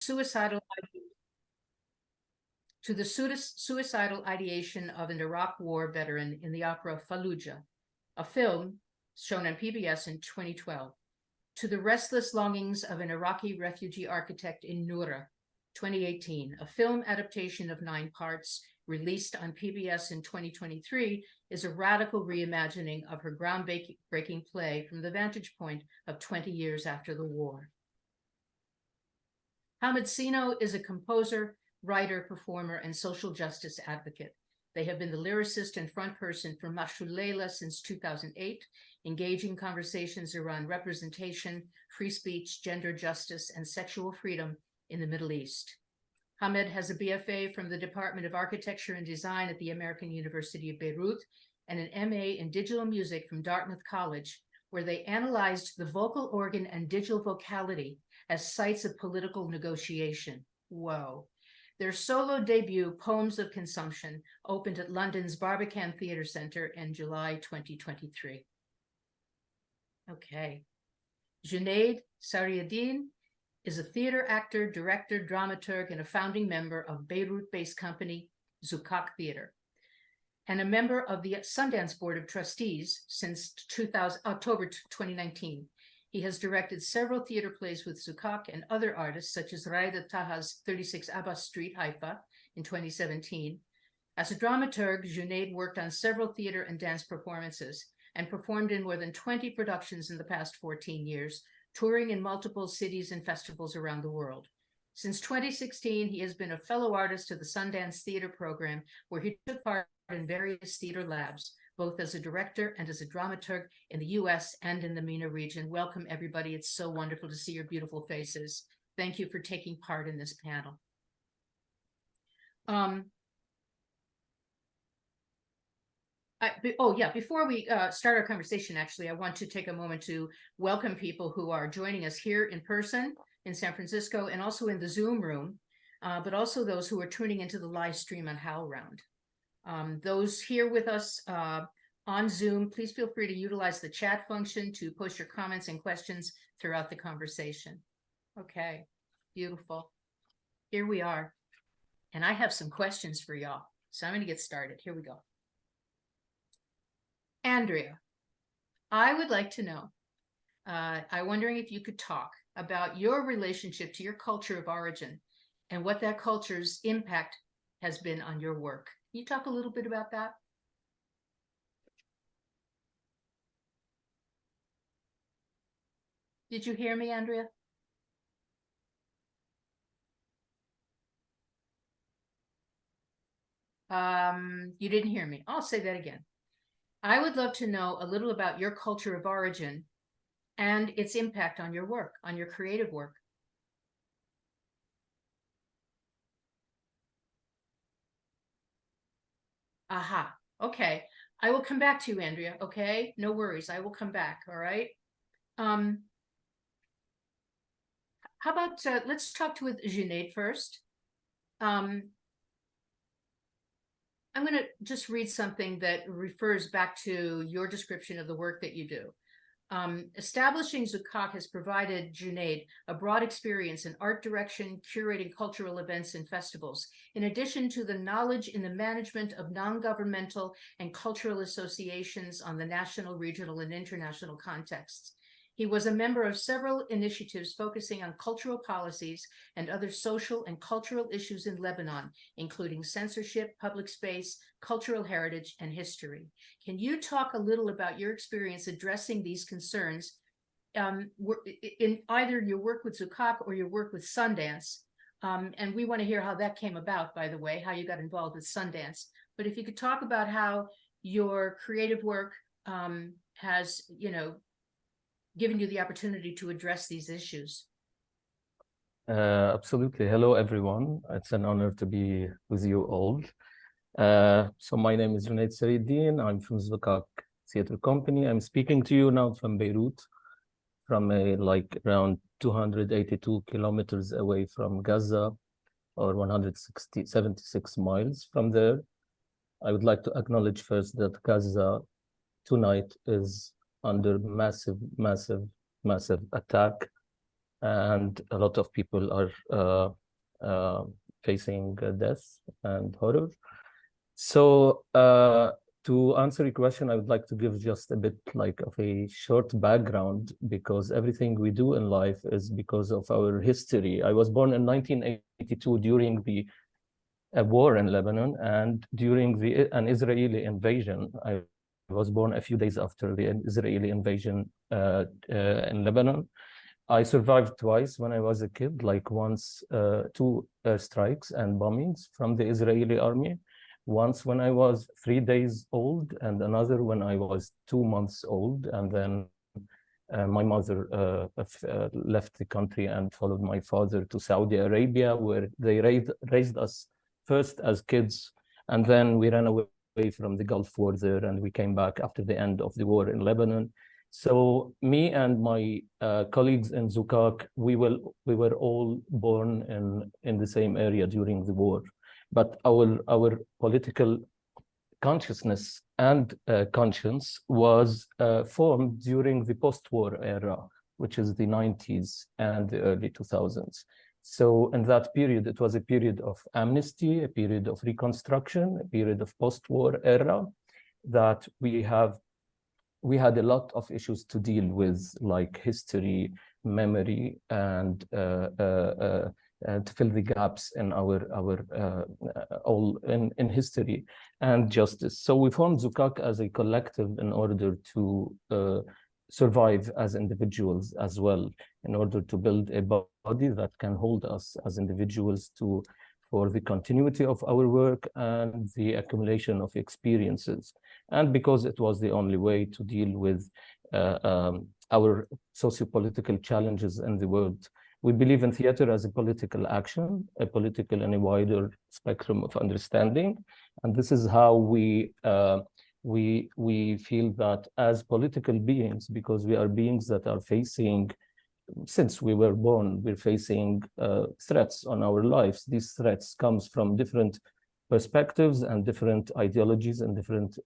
suicidal ideation of an Iraq War veteran in the opera Fallujah, a film shown on PBS in 2012, to the restless longings of an Iraqi refugee architect in Noura, 2018, a film adaptation of 9 parts released on PBS in 2023, is a radical reimagining of her groundbreaking play from the vantage point of 20 years after the war. Sinno is a composer, writer, performer, and social justice advocate. They have been the lyricist and front person for Mashulela since 2008, engaging conversations around representation, free speech, gender justice, and sexual freedom in the Middle East. Hamed has a BFA from the Department of Architecture and Design at the American University of Beirut and an MA in digital music from Dartmouth College, where they analyzed the vocal organ and digital vocality as sites of political negotiation. Whoa. Their solo debut, Poems of Consumption, opened at London's Barbican Theatre Centre in July 2023. Okay. Junaid Sarieddeen is a theater actor, director, dramaturg, and a founding member of Beirut-based company Zukak Theater, and a member of the Sundance Board of Trustees since October 2019. He has directed several theater plays with Zukak and other artists, such as Raida Taha's 36 Abbas Street, Haifa, in 2017. As a dramaturg, Junaid worked on several theater and dance performances and performed in more than 20 productions in the past 14 years, touring in multiple cities and festivals around the world. Since 2016, he has been a fellow artist of the Sundance Theater Program, where he took part in various theater labs, both as a director and as a dramaturg in the US and in the MENA region. Welcome, everybody. It's so wonderful to see your beautiful faces. Thank you for taking part in this panel. Before we start our conversation, actually, I want to take a moment to welcome people who are joining us here in person in San Francisco and also in the Zoom room, but also those who are tuning into the live stream on HowlRound. Those here with us on Zoom, please feel free to utilize the chat function to post your comments and questions throughout the conversation. Okay, beautiful. Here we are. And I have some questions for y'all. So I'm going to get started. Here we go. Andrea, I would like to know, I'm wondering if you could talk about your relationship to your culture of origin and what that culture's impact has been on your work. Can you talk a little bit about that? Did you hear me, Andrea? You didn't hear me. I'll say that again. I would love to know a little about your culture of origin and its impact on your work, on your creative work. Aha. Okay. I will come back to you, Andrea. Okay. No worries. I will come back. All right. How about let's talk with Junaid first. I'm going to just read something that refers back to your description of the work that you do. Establishing Zukak has provided Junaid a broad experience in art direction, curating cultural events and festivals, in addition to the knowledge in the management of non-governmental and cultural associations on the national, regional, and international contexts. He was a member of several initiatives focusing on cultural policies and other social and cultural issues in Lebanon, including censorship, public space, cultural heritage, and history. Can you talk a little about your experience addressing these concerns in either your work with Zukak or your work with Sundance? And we want to hear how that came about, by the way, how you got involved with Sundance. But if you could talk about how your creative work has, given you the opportunity to address these issues. Absolutely. Hello, everyone. It's an honor to be with you all. So my name is Junaid Sarieddeen. I'm from Zukak Theater Company. I'm speaking to you now from Beirut, from around 282 kilometers away from Gaza, or 176 miles from there. I would like to acknowledge first that Gaza tonight is under massive attack and a lot of people are facing death and horror. So to answer your question, I would like to give just a bit like of a short background, because everything we do in life is because of our history. I was born in 1982 during the war in Lebanon, and during an Israeli invasion. I was born a few days after the Israeli invasion in Lebanon. I survived twice when I was a kid, like once 2 airstrikes and bombings from the Israeli army. Once when I was 3 days old, and another when I was 2 months old. And then my mother left the country and followed my father to Saudi Arabia, where they raised us first as kids, and then we ran away from the Gulf War there, and we came back after the end of the war in Lebanon. So me and my colleagues in Zukak, we were all born in the same area during the war, but our political consciousness and conscience was formed during the post-war era, which is the 90s and the early 2000s. So in that period, it was a period of amnesty, a period of reconstruction, a period of post-war era, that we had a lot of issues to deal with, like history, memory, and to fill the gaps in our all in history and justice. So we formed Zukak as a collective in order to survive as individuals as well, in order to build a body that can hold us as individuals for the continuity of our work and the accumulation of experiences. And because it was the only way to deal with our socio-political challenges in the world. We believe in theater as a political action, a political and a wider spectrum of understanding. And this is how we feel that as political beings, because we are beings that are facing, since we were born, we're facing threats on our lives. These threats comes from different perspectives and different ideologies and different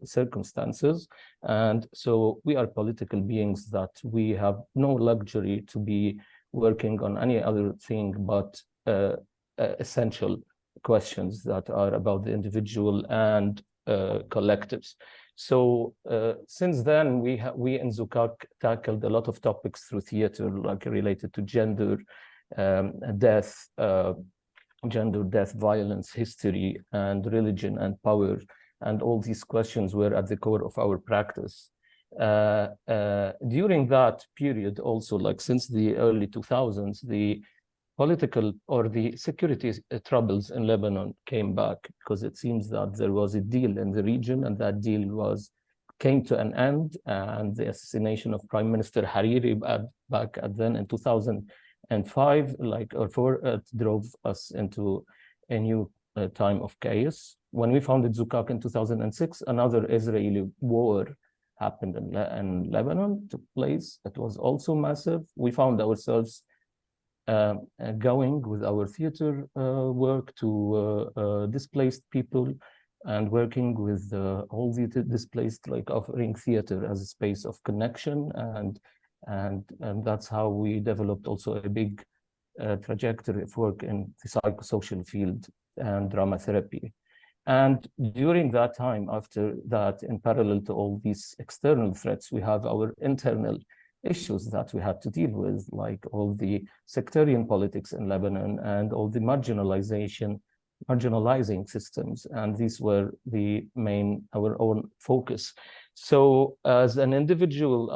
circumstances. And so we are political beings that we have no luxury to be working on any other thing but essential questions that are about the individual and collectives. So since then, we in Zukak tackled a lot of topics through theater, like related to gender, death, violence, history, and religion and power. And all these questions were at the core of our practice. During that period also, like since the early 2000s, the political or the security troubles in Lebanon came back, because it seems that there was a deal in the region, and that deal came to an end, and the assassination of Prime Minister Hariri back then in 2005, drove us into a new time of chaos. When we founded Zukak in 2006, another Israeli war happened in Lebanon, took place. It was also massive. We found ourselves going with our theater work to displaced people, and working with all the displaced, like offering theater as a space of connection, and that's how we developed also a big trajectory of work in the psychosocial field and drama therapy. And during that time, after that, in parallel to all these external threats, we have our internal issues that we had to deal with, like all the sectarian politics in Lebanon and all the marginalizing systems. And these were our own focus. So as an individual,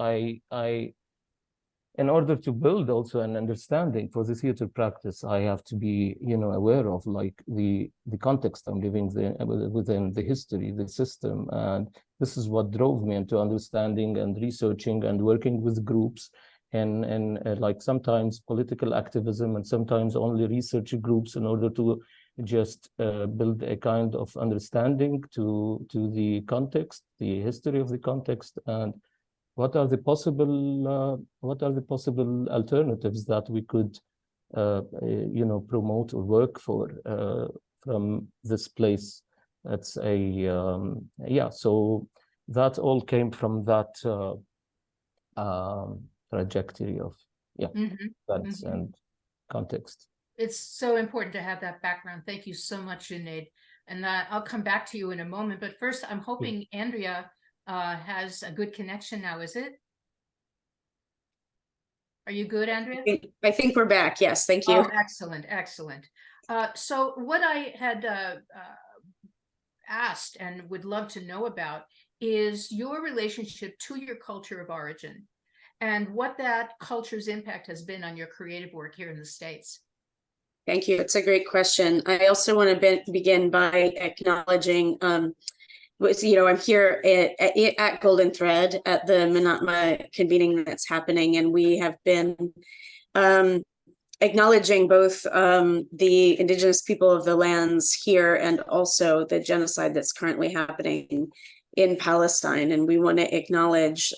in order to build also an understanding for the theater practice, I have to be, aware of like the context I'm living within, the history, the system. And this is what drove me into understanding and researching and working with groups and like sometimes political activism and sometimes only research groups, in order to just build a kind of understanding to the context, the history of the context, and what are the possible alternatives that we could promote or work for from this place. That's so that all came from that trajectory of yeah, that's and context. It's so important to have that background. Thank you so much, Junaid. And I'll come back to you in a moment. But first, I'm hoping Andrea has a good connection now, is it? Are you good, Andrea? I think we're back. Yes, thank you. Oh, excellent, excellent. So what I had asked and would love to know about is your relationship to your culture of origin and what that culture's impact has been on your creative work here in the States. Thank you. It's a great question. I also want to begin by acknowledging, I'm here at Golden Thread at the MENA convening that's happening, and we have been acknowledging both the indigenous people of the lands here and also the genocide that's currently happening in Palestine. And we want to acknowledge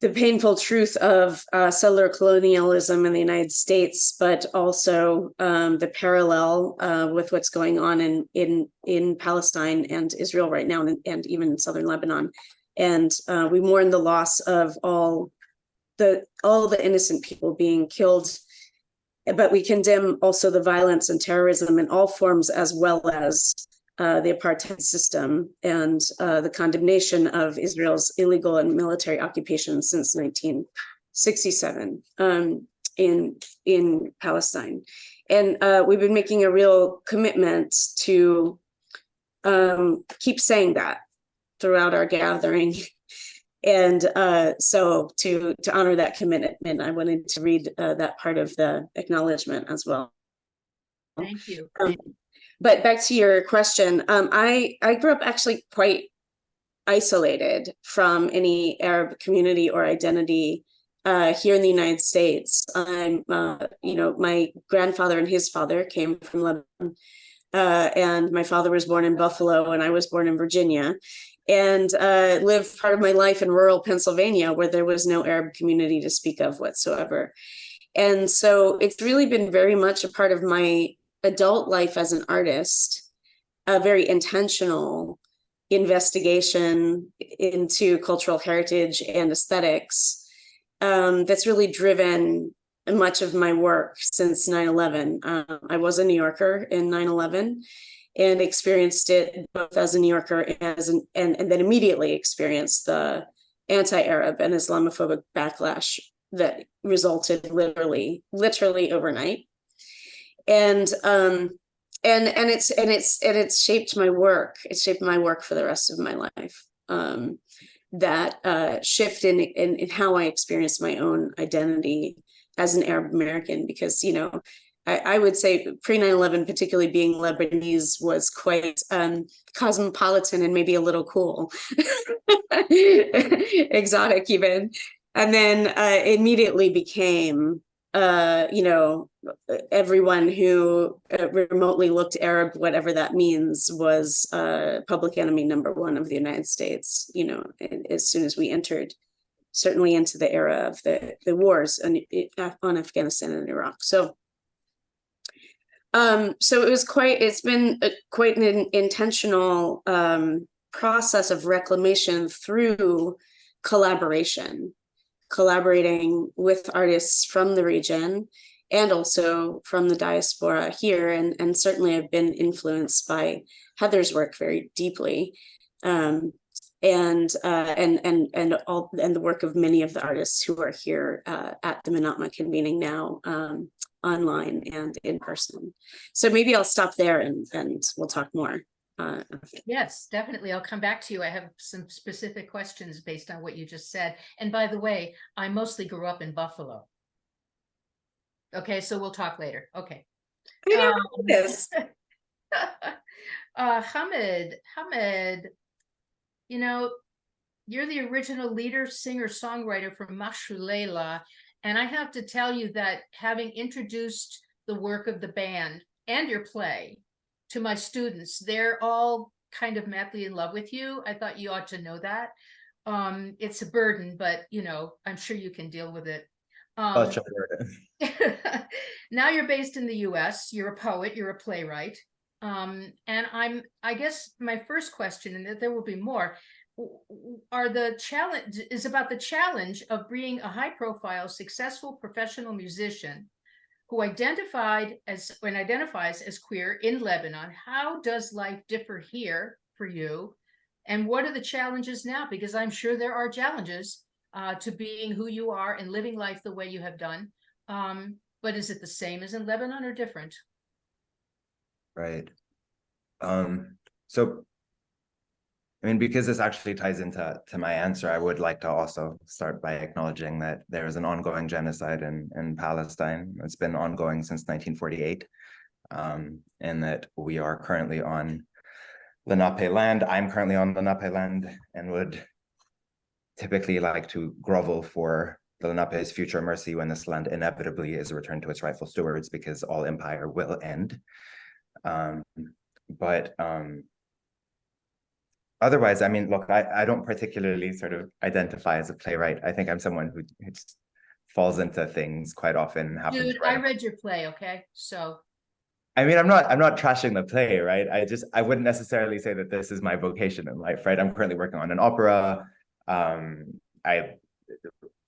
the painful truth of settler colonialism in the United States, but also the parallel with what's going on in Palestine and Israel right now, and even in southern Lebanon. And we mourn the loss of all the innocent people being killed, but we condemn also the violence and terrorism in all forms, as well as the apartheid system and the condemnation of Israel's illegal and military occupation since 1967 in Palestine. And we've been making a real commitment to keep saying that throughout our gathering. And so to honor that commitment, I wanted to read that part of the acknowledgement as well. Thank you. But back to your question, I grew up actually quite isolated from any Arab community or identity here in the United States. I'm, my grandfather and his father came from Lebanon, and my father was born in Buffalo, and I was born in Virginia, and lived part of my life in rural Pennsylvania, where there was no Arab community to speak of whatsoever. And so it's really been very much a part of my adult life as an artist, a very intentional investigation into cultural heritage and aesthetics that's really driven much of my work since 9/11. I was a New Yorker in 9/11 and experienced it both as a New Yorker and then immediately experienced the anti-Arab and Islamophobic backlash that resulted literally overnight. And it's shaped my work. It shaped my work for the rest of my life. That shift in how I experienced my own identity as an Arab American, because, I would say pre 9/11, particularly being Lebanese, was quite cosmopolitan and maybe a little cool, exotic even. And then immediately became, everyone who remotely looked Arab, whatever that means, was public enemy #1 of the United States, as soon as we entered, certainly into the era of the wars on Afghanistan and Iraq. So it's been quite an intentional process of reclamation through collaborating with artists from the region and also from the diaspora here. And certainly I've been influenced by Heather's work very deeply. And the work of many of the artists who are here at the MENA convening now, online and in person. So maybe I'll stop there and we'll talk more. Yes, definitely. I'll come back to you. I have some specific questions based on what you just said. And by the way, I mostly grew up in Buffalo. Okay, so we'll talk later. Okay. I never knew this. Hamid, you're the original leader, singer, songwriter for Mashu Leila. And I have to tell you that having introduced the work of the band and your play to my students, they're all kind of madly in love with you. I thought you ought to know that. It's a burden, but I'm sure you can deal with it. Such a burden. Now you're based in the US, you're a poet, you're a playwright. And I guess my first question, and there will be more, are the challenge is about the challenge of being a high-profile, successful professional musician who identifies as queer in Lebanon. How does life differ here for you? And what are the challenges now? Because I'm sure there are challenges to being who you are and living life the way you have done. But is it the same as in Lebanon or different? Right. So, I mean, because this actually ties into my answer, I would like to also start by acknowledging that there is an ongoing genocide in Palestine. It's been ongoing since 1948, and that we are currently on Lenape land. I'm currently on Lenape land and would typically like to grovel for the Lenape's future mercy when this land inevitably is returned to its rightful stewards, because all empire will end. Otherwise, I mean, look, I don't particularly sort of identify as a playwright. I think I'm someone who just falls into things quite often. Dude, I read your play, okay? So I mean, I'm not trashing the play, right? I wouldn't necessarily say that this is my vocation in life, right? I'm currently working on an opera. I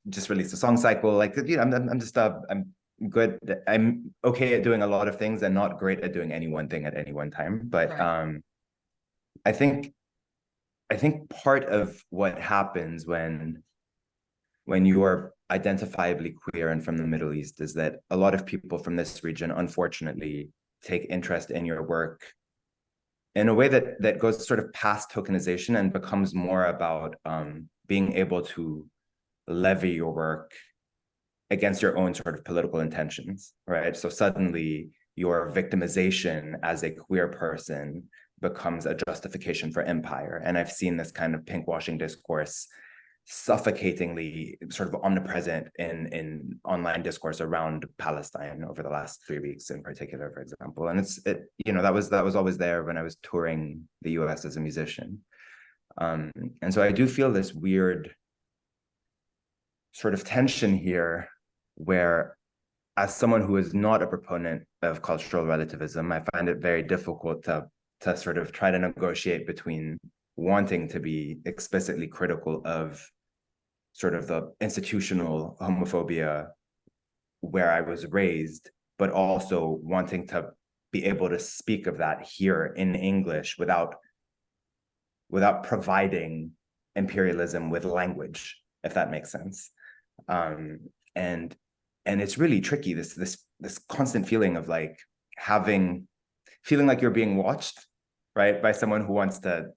just released a song cycle. Like, you know, I'm good. I'm okay at doing a lot of things and not great at doing any one thing at any one time. But right. I think part of what happens when you are identifiably queer and from the Middle East is that a lot of people from this region, unfortunately, take interest in your work in a way that goes sort of past tokenization and becomes more about being able to levy your work against your own sort of political intentions, right? So suddenly your victimization as a queer person becomes a justification for empire. And I've seen this kind of pinkwashing discourse suffocatingly sort of omnipresent in online discourse around Palestine over the last 3 weeks in particular, for example. And you know, that was always there when I was touring the US as a musician. And so I do feel this weird sort of tension here where, as someone who is not a proponent of cultural relativism, I find it very difficult to sort of try to negotiate between wanting to be explicitly critical of sort of the institutional homophobia where I was raised, but also wanting to be able to speak of that here in English without providing imperialism with language, if that makes sense. And it's really tricky, this constant feeling of like feeling like you're being watched, right, by someone who wants to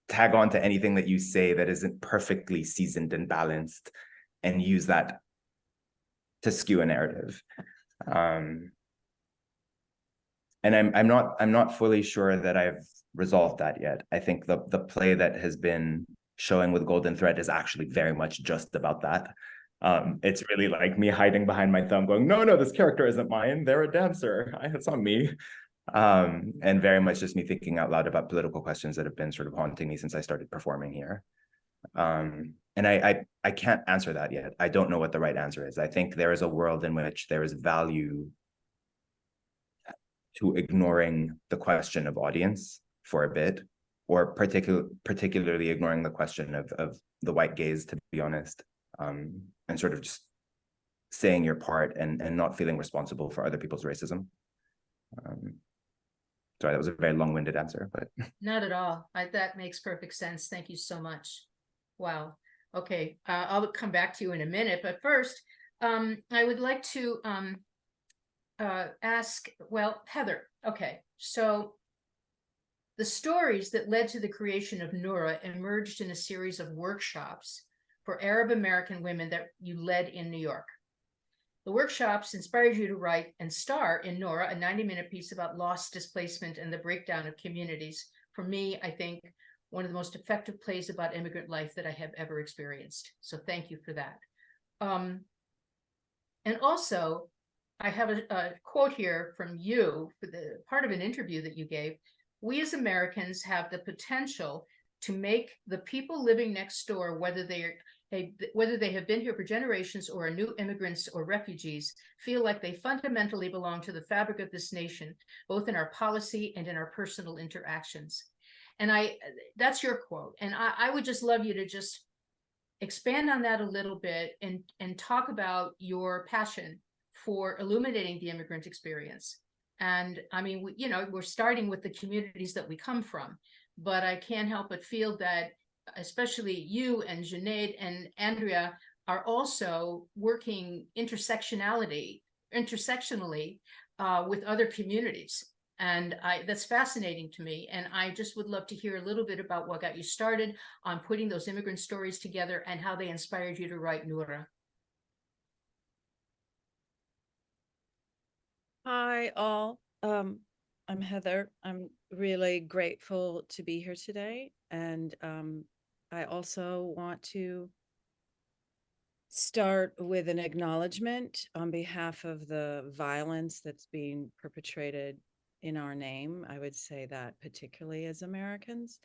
tag on to anything that you say that isn't perfectly seasoned and balanced and use that to skew a narrative. And I'm not fully sure that I've resolved that yet. I think the play that has been showing with Golden Thread is actually very much just about that. It's really like me hiding behind my thumb going, no, this character isn't mine. They're a dancer. It's not me. And very much just me thinking out loud about political questions that have been sort of haunting me since I started performing here. And I can't answer that yet. I don't know what the right answer is. I think there is a world in which there is value to ignoring the question of audience for a bit, or particularly ignoring the question of the white gaze, to be honest, and sort of just saying your part and not feeling responsible for other people's racism. Sorry, that was a very long-winded answer, but not at all. That makes perfect sense. Thank you so much. Wow. Okay, I'll come back to you in a minute, but first, I would like to ask, well, Heather, okay, so the stories that led to the creation of Noura emerged in a series of workshops for Arab American women that you led in New York. The workshops inspired you to write and star in Noura, a 90-minute piece about loss, displacement, and the breakdown of communities. For me, I think one of the most effective plays about immigrant life that I have ever experienced. So thank you for that. And also, I have a quote here from you for the part of an interview that you gave. We as Americans have the potential to make the people living next door, whether they have been here for generations or are new immigrants or refugees, feel like they fundamentally belong to the fabric of this nation, both in our policy and in our personal interactions. And that's your quote. And I would just love you to just expand on that a little bit and talk about your passion for illuminating the immigrant experience. And I mean, we're starting with the communities that we come from, but I can't help but feel that especially you and Junaid and Andrea are also working intersectionally with other communities. And that's fascinating to me. And I just would love to hear a little bit about what got you started on putting those immigrant stories together and how they inspired you to write Noura. Hi, all. I'm Heather. I'm really grateful to be here today. And I also want to start with an acknowledgement on behalf of the violence that's being perpetrated in our name. I would say that particularly as Americans,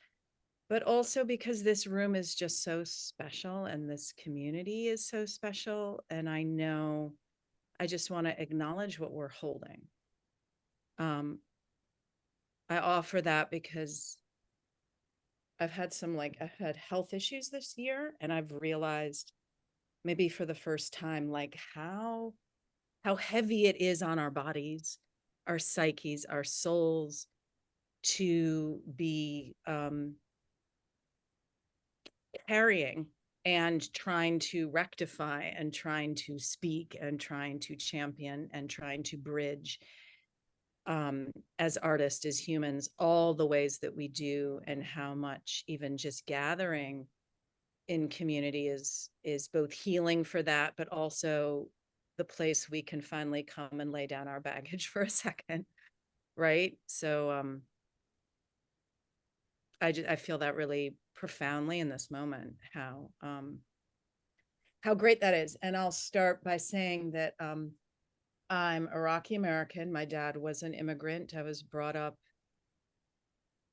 but also because this room is just so special and this community is so special. And I know I just want to acknowledge what we're holding. I offer that because I've had health issues this year, and I've realized maybe for the first time, like how heavy it is on our bodies, our psyches, our souls to be carrying and trying to rectify and trying to speak and trying to champion and trying to bridge as artists, as humans, all the ways that we do, and how much even just gathering in community is both healing for that, but also the place we can finally come and lay down our baggage for a second, right? So I feel that really profoundly in this moment, how great that is. And I'll start by saying that I'm Iraqi American. My dad was an immigrant. I was brought up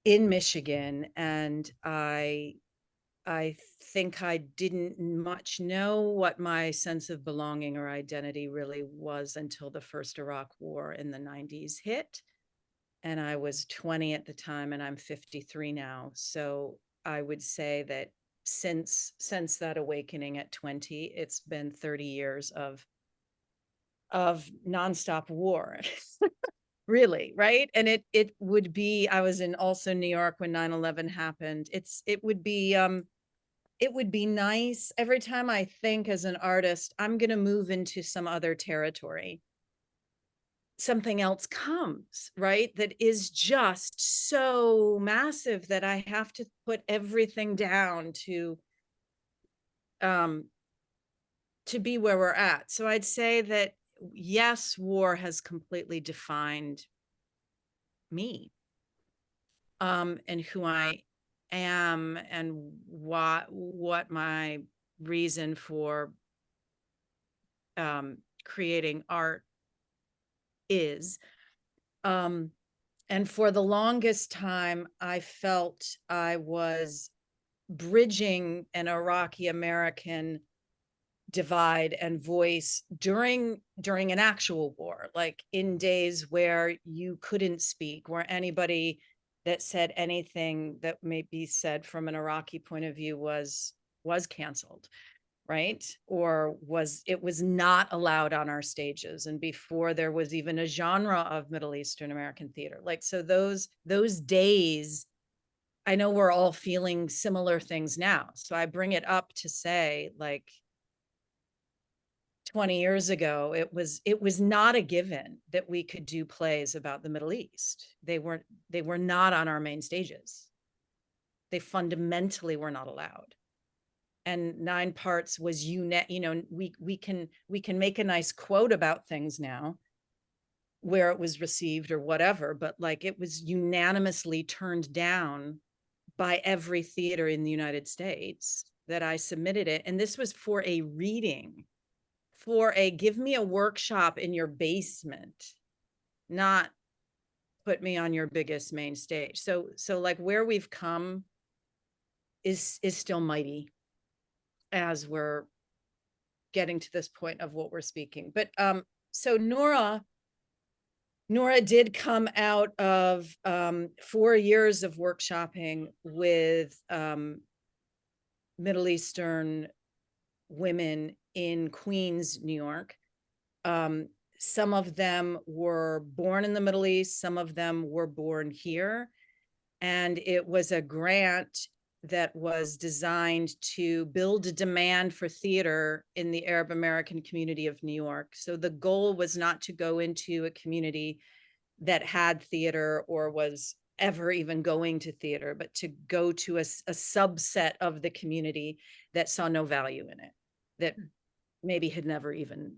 in Michigan, and I think I didn't much know what my sense of belonging or identity really was until the first Iraq War in the 90s hit. And I was 20 at the time, and I'm 53 now. So I would say that since that awakening at 20, it's been 30 years of nonstop war. Really, right? And it would be, I was in also New York when 9/11 happened. It would be nice every time I think as an artist, I'm going to move into some other territory. Something else comes, right? That is just so massive that I have to put everything down to be where we're at. So I'd say that yes, war has completely defined me, and who I am, and what my reason for creating art is. And for the longest time, I felt I was bridging an Iraqi American divide and voice during an actual war, like in days where you couldn't speak, where anybody that said anything that may be said from an Iraqi point of view was canceled, right? Or was not allowed on our stages, and before there was even a genre of Middle Eastern American theater. Like, so those days, I know we're all feeling similar things now. So I bring it up to say, like, 20 years ago, it was not a given that we could do plays about the Middle East. They were not on our main stages. They fundamentally were not allowed. And 9 Parts was, we can make a nice quote about things now, where it was received or whatever, but like, it was unanimously turned down by every theater in the United States that I submitted it. And this was for a reading, give me a workshop in your basement, not put me on your biggest main stage. So like, where we've come is still mighty as we're getting to this point of what we're speaking. But so Noura Nora did come out of 4 years of workshopping with Middle Eastern women in Queens, New York. Some of them were born in the Middle East, some of them were born here. And it was a grant that was designed to build a demand for theater in the Arab American community of New York. So the goal was not to go into a community that had theater or was ever even going to theater, but to go to a subset of the community that saw no value in it, that maybe had never even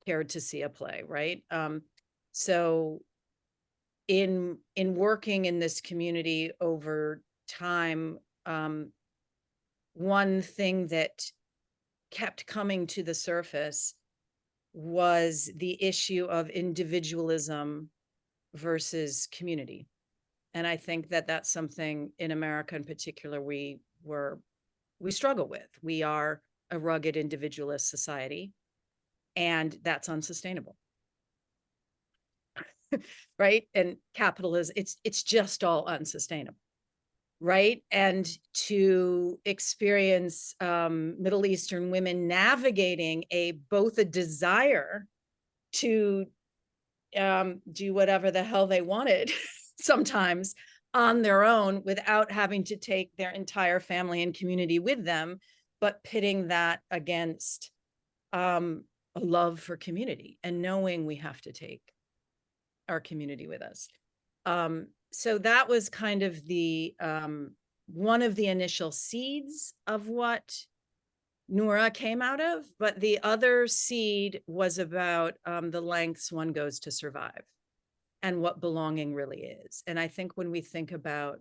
cared to see a play, right? So in working in this community over time, one thing that kept coming to the surface was the issue of individualism versus community. And I think that that's something in America in particular we struggle with. We are a rugged individualist society, and that's unsustainable. Right? And capitalism, it's just all unsustainable. Right? And to experience Middle Eastern women navigating both a desire to do whatever the hell they wanted sometimes on their own without having to take their entire family and community with them, but pitting that against a love for community and knowing we have to take our community with us. So that was kind of the one of the initial seeds of what Noura came out of, but the other seed was about the lengths one goes to survive and what belonging really is. And I think when we think about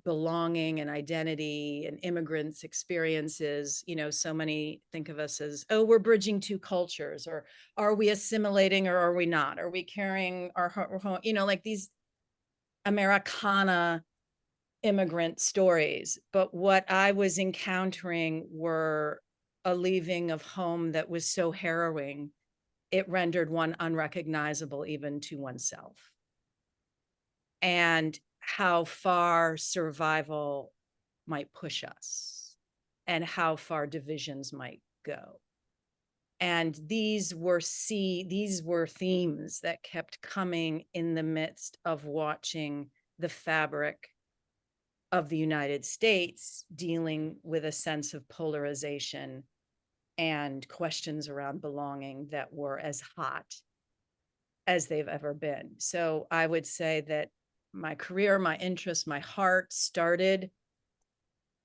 belonging and identity and immigrants' experiences, you know, so many think of us as, oh, we're bridging two cultures, or are we assimilating or are we not? Are we carrying our, you know, like these Americana immigrant stories. But what I was encountering were a leaving of home that was so harrowing, it rendered one unrecognizable even to oneself. And how far survival might push us and how far divisions might go. And these were themes that kept coming in the midst of watching the fabric of the United States dealing with a sense of polarization and questions around belonging that were as hot as they've ever been. So I would say that my career, my interest, my heart started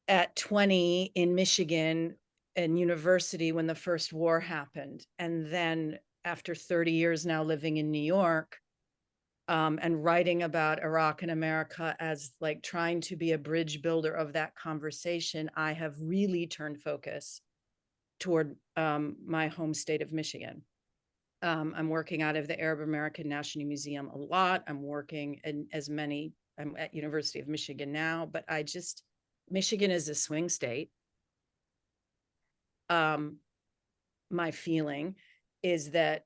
at 20 in Michigan and university when the first war happened. And then after 30 years now living in New York, and writing about Iraq and America as like trying to be a bridge builder of that conversation, I have really turned focus toward my home state of Michigan. I'm working out of the Arab American National Museum a lot. I'm working in I'm at University of Michigan now, but Michigan is a swing state. My feeling is that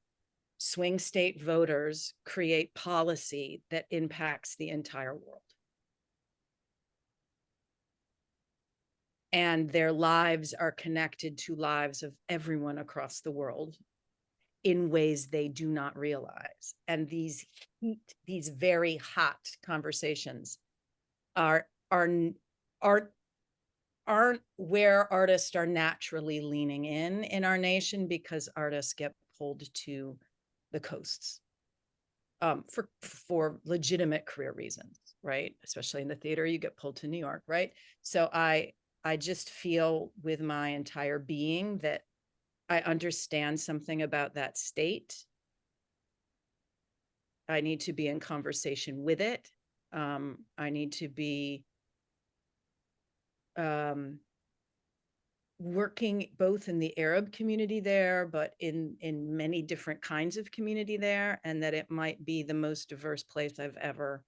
swing state voters create policy that impacts the entire world. And their lives are connected to lives of everyone across the world in ways they do not realize. And these very hot conversations aren't where artists are naturally leaning in our nation, because artists get pulled to the coasts for legitimate career reasons, right? Especially in the theater, you get pulled to New York, right? So I just feel with my entire being that I understand something about that state. I need to be in conversation with it. I need to be working both in the Arab community there, but in many different kinds of community there, and that it might be the most diverse place I've ever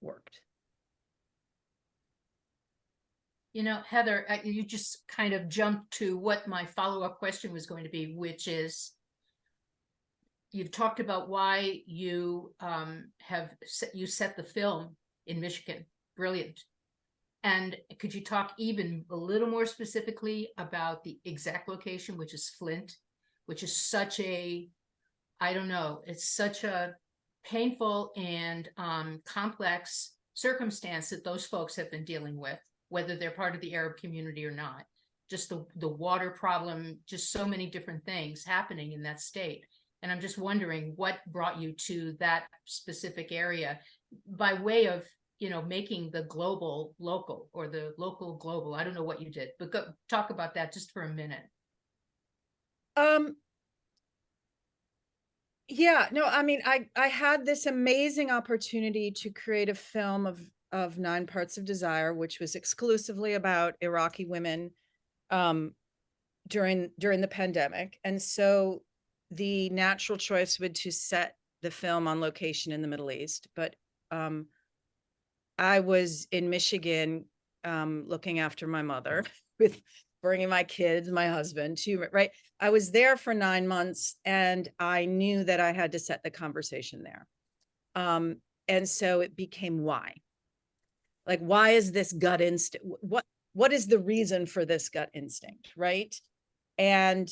worked. You know, Heather, you just kind of jumped to what my follow-up question was going to be, which is, you've talked about why you set the film in Michigan. Brilliant. And could you talk even a little more specifically about the exact location, which is Flint, which is such a, I don't know, it's such a painful and complex circumstance that those folks have been dealing with, whether they're part of the Arab community or not. Just the water problem, just so many different things happening in that state. And I'm just wondering what brought you to that specific area by way of, you know, making the global local, or the local global. I don't know what you did, but go talk about that just for a minute. Yeah, no, I mean, I had this amazing opportunity to create a film of 9 Parts of Desire, which was exclusively about Iraqi women during the pandemic. And so the natural choice would to set the film on location in the Middle East. But I was in Michigan looking after my mother with bringing my kids, my husband to, right? I was there for 9 months, and I knew that I had to set the conversation there. And so it became why. Like, why is this gut instinct? What is the reason for this gut instinct, right? And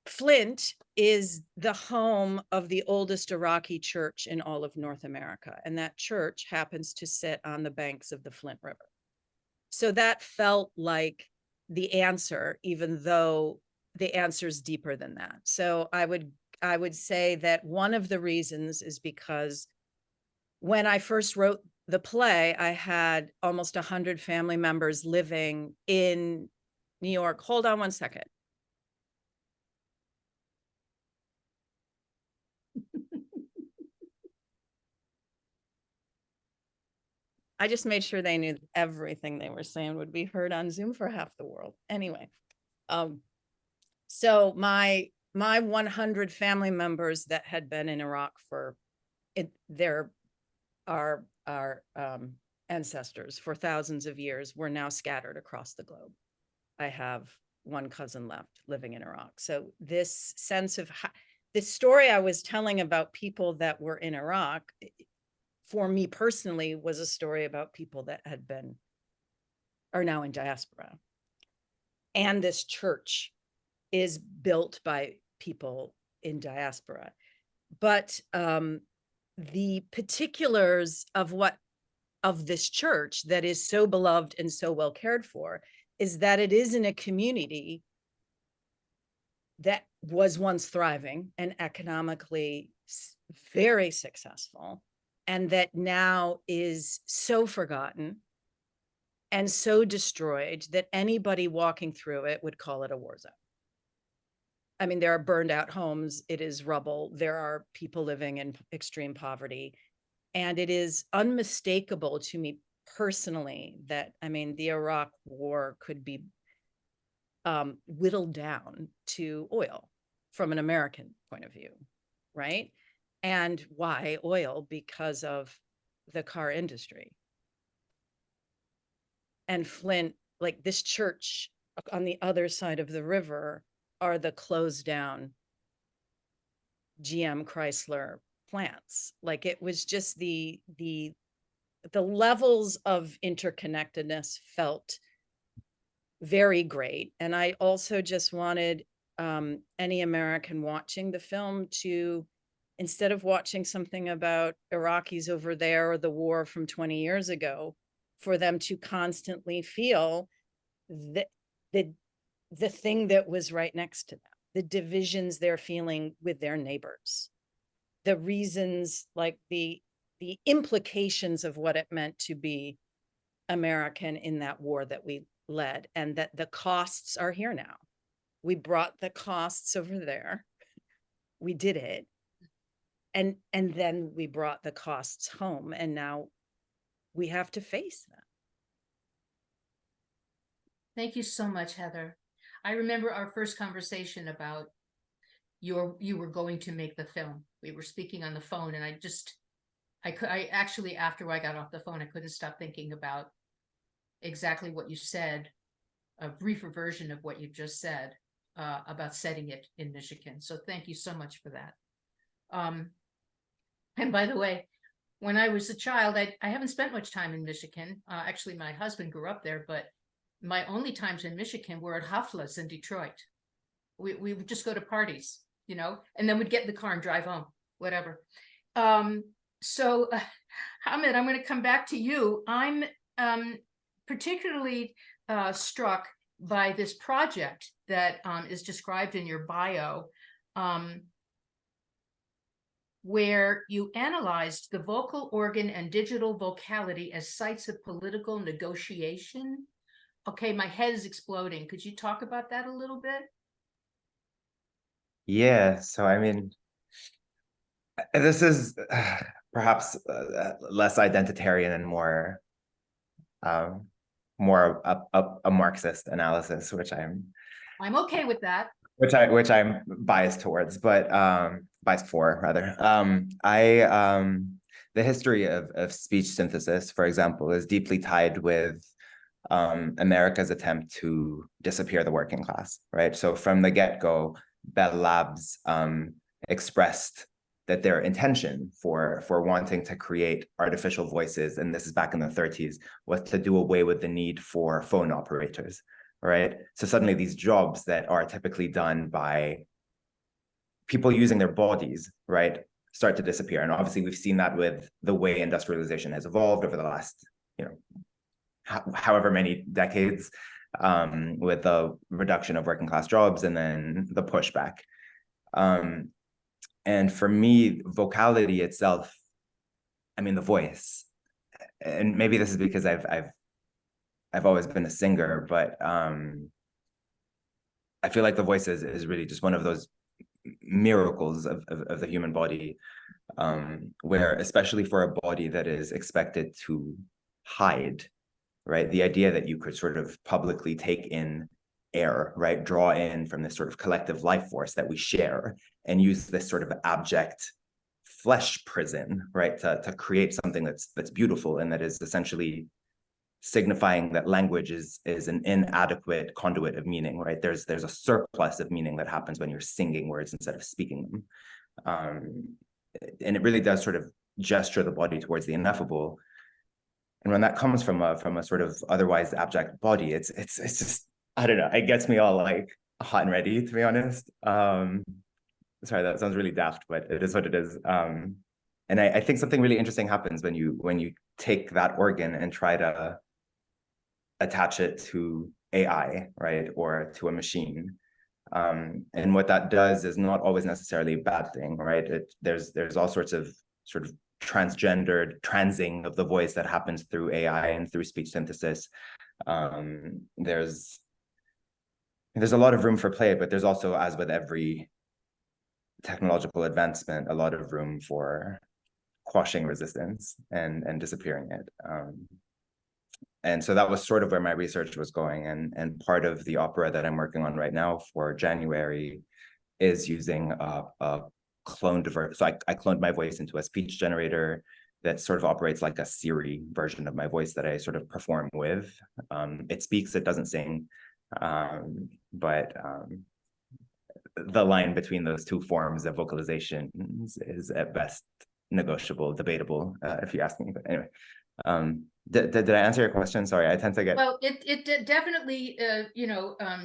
Flint is the home of the oldest Iraqi church in all of North America. And that church happens to sit on the banks of the Flint River. So that felt like the answer, even though the answer is deeper than that. So I would say that one of the reasons is because when I first wrote the play, I had almost 100 family members living in New York. Hold on one second. I just made sure they knew everything they were saying would be heard on Zoom for half the world. Anyway, so my 100 family members that had been in Iraq for our ancestors for thousands of years were now scattered across the globe. I have one cousin left living in Iraq. So this sense of this story I was telling about people that were in Iraq, for me personally, was a story about people that are now in diaspora. And this church is built by people in diaspora. But the particulars of this church that is so beloved and so well cared for is that it is in a community that was once thriving and economically very successful, and that now is so forgotten and so destroyed that anybody walking through it would call it a war zone. I mean, there are burned out homes, it is rubble, there are people living in extreme poverty. And it is unmistakable to me personally that, I mean, the Iraq war could be whittled down to oil from an American point of view, right? And why oil? Because of the car industry. And Flint, like this church on the other side of the river, are the closed down GM Chrysler plants. Like, it was just the levels of interconnectedness felt very great. And I also just wanted any American watching the film to, instead of watching something about Iraqis over there or the war from 20 years ago, for them to constantly feel that the thing that was right next to them, the divisions they're feeling with their neighbors, the reasons, like the implications of what it meant to be American in that war that we led, and that the costs are here now. We brought the costs over there. We did it. And then we brought the costs home, and now we have to face them. Thank you so much, Heather. I remember our first conversation about you were going to make the film. We were speaking on the phone, and I actually, after I got off the phone, I couldn't stop thinking about exactly what you said, a briefer version of what you just said. about setting it in Michigan. So thank you so much for that. And by the way, when I was a child, I haven't spent much time in Michigan. Actually, my husband grew up there, but my only times in Michigan were at Haflas in Detroit. We would just go to parties, you know, and then we'd get in the car and drive home, whatever. So, Hamid, I'm going to come back to you. I'm particularly struck by this project that is described in your bio, where you analyzed the vocal organ and digital vocality as sites of political negotiation. Okay, my head is exploding. Could you talk about that a little bit? Yeah, so I mean, this is perhaps less identitarian and more a Marxist analysis, which I'm okay with that. Which I'm biased towards, but biased for rather. The history of speech synthesis, for example, is deeply tied with America's attempt to disappear the working class, right? So from the get-go, Bell Labs expressed that their intention for wanting to create artificial voices, and this is back in the 30s, was to do away with the need for phone operators, right? So suddenly these jobs that are typically done by people using their bodies, right, start to disappear. And obviously we've seen that with the way industrialization has evolved over the last, you know, however many decades, with the reduction of working class jobs and then the pushback. And for me, vocality itself, I mean, the voice, and maybe this is because I've always been a singer, but I feel like the voice is really just one of those miracles of the human body, where especially for a body that is expected to hide, right? The idea that you could sort of publicly take in air, right? Draw in from this sort of collective life force that we share and use this sort of abject flesh prison, right? To create something that's beautiful and that is essentially signifying that language is an inadequate conduit of meaning, right? There's a surplus of meaning that happens when you're singing words instead of speaking them. And it really does sort of gesture the body towards the ineffable. And when that comes from a sort of otherwise abject body, it's just, I don't know, it gets me all like hot and ready, to be honest. Sorry, that sounds really daft, but it is what it is. And I think something really interesting happens when you take that organ and try to attach it to AI, right, or to a machine. And what that does is not always necessarily a bad thing, right? There's all sorts of sort of transgendered transing of the voice that happens through AI and through speech synthesis. There's a lot of room for play, but there's also, as with every technological advancement, a lot of room for quashing resistance and disappearing it. And so that was sort of where my research was going. And part of the opera that I'm working on right now for January is using a cloned version. So I cloned my voice into a speech generator that sort of operates like a Siri version of my voice that I sort of perform with. It speaks, it doesn't sing, but the line between those two forms of vocalization is at best negotiable, debatable, if you ask me. But anyway, did I answer your question? Sorry, I tend to get... Well, it definitely,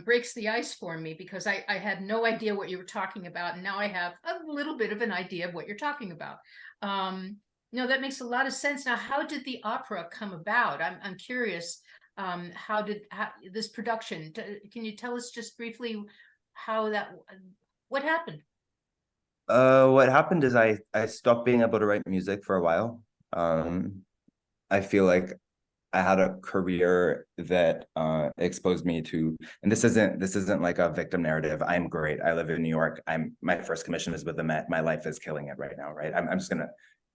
breaks the ice for me, because I had no idea what you were talking about. And now I have a little bit of an idea of what you're talking about. That makes a lot of sense. Now, how did the opera come about? I'm curious, how this production, can you tell us just briefly what happened? What happened is I stopped being able to write music for a while. I feel like I had a career that exposed me to, and this isn't like a victim narrative. I'm great. I live in New York. My first commission is with the Met. My life is killing it right now, right? I'm just gonna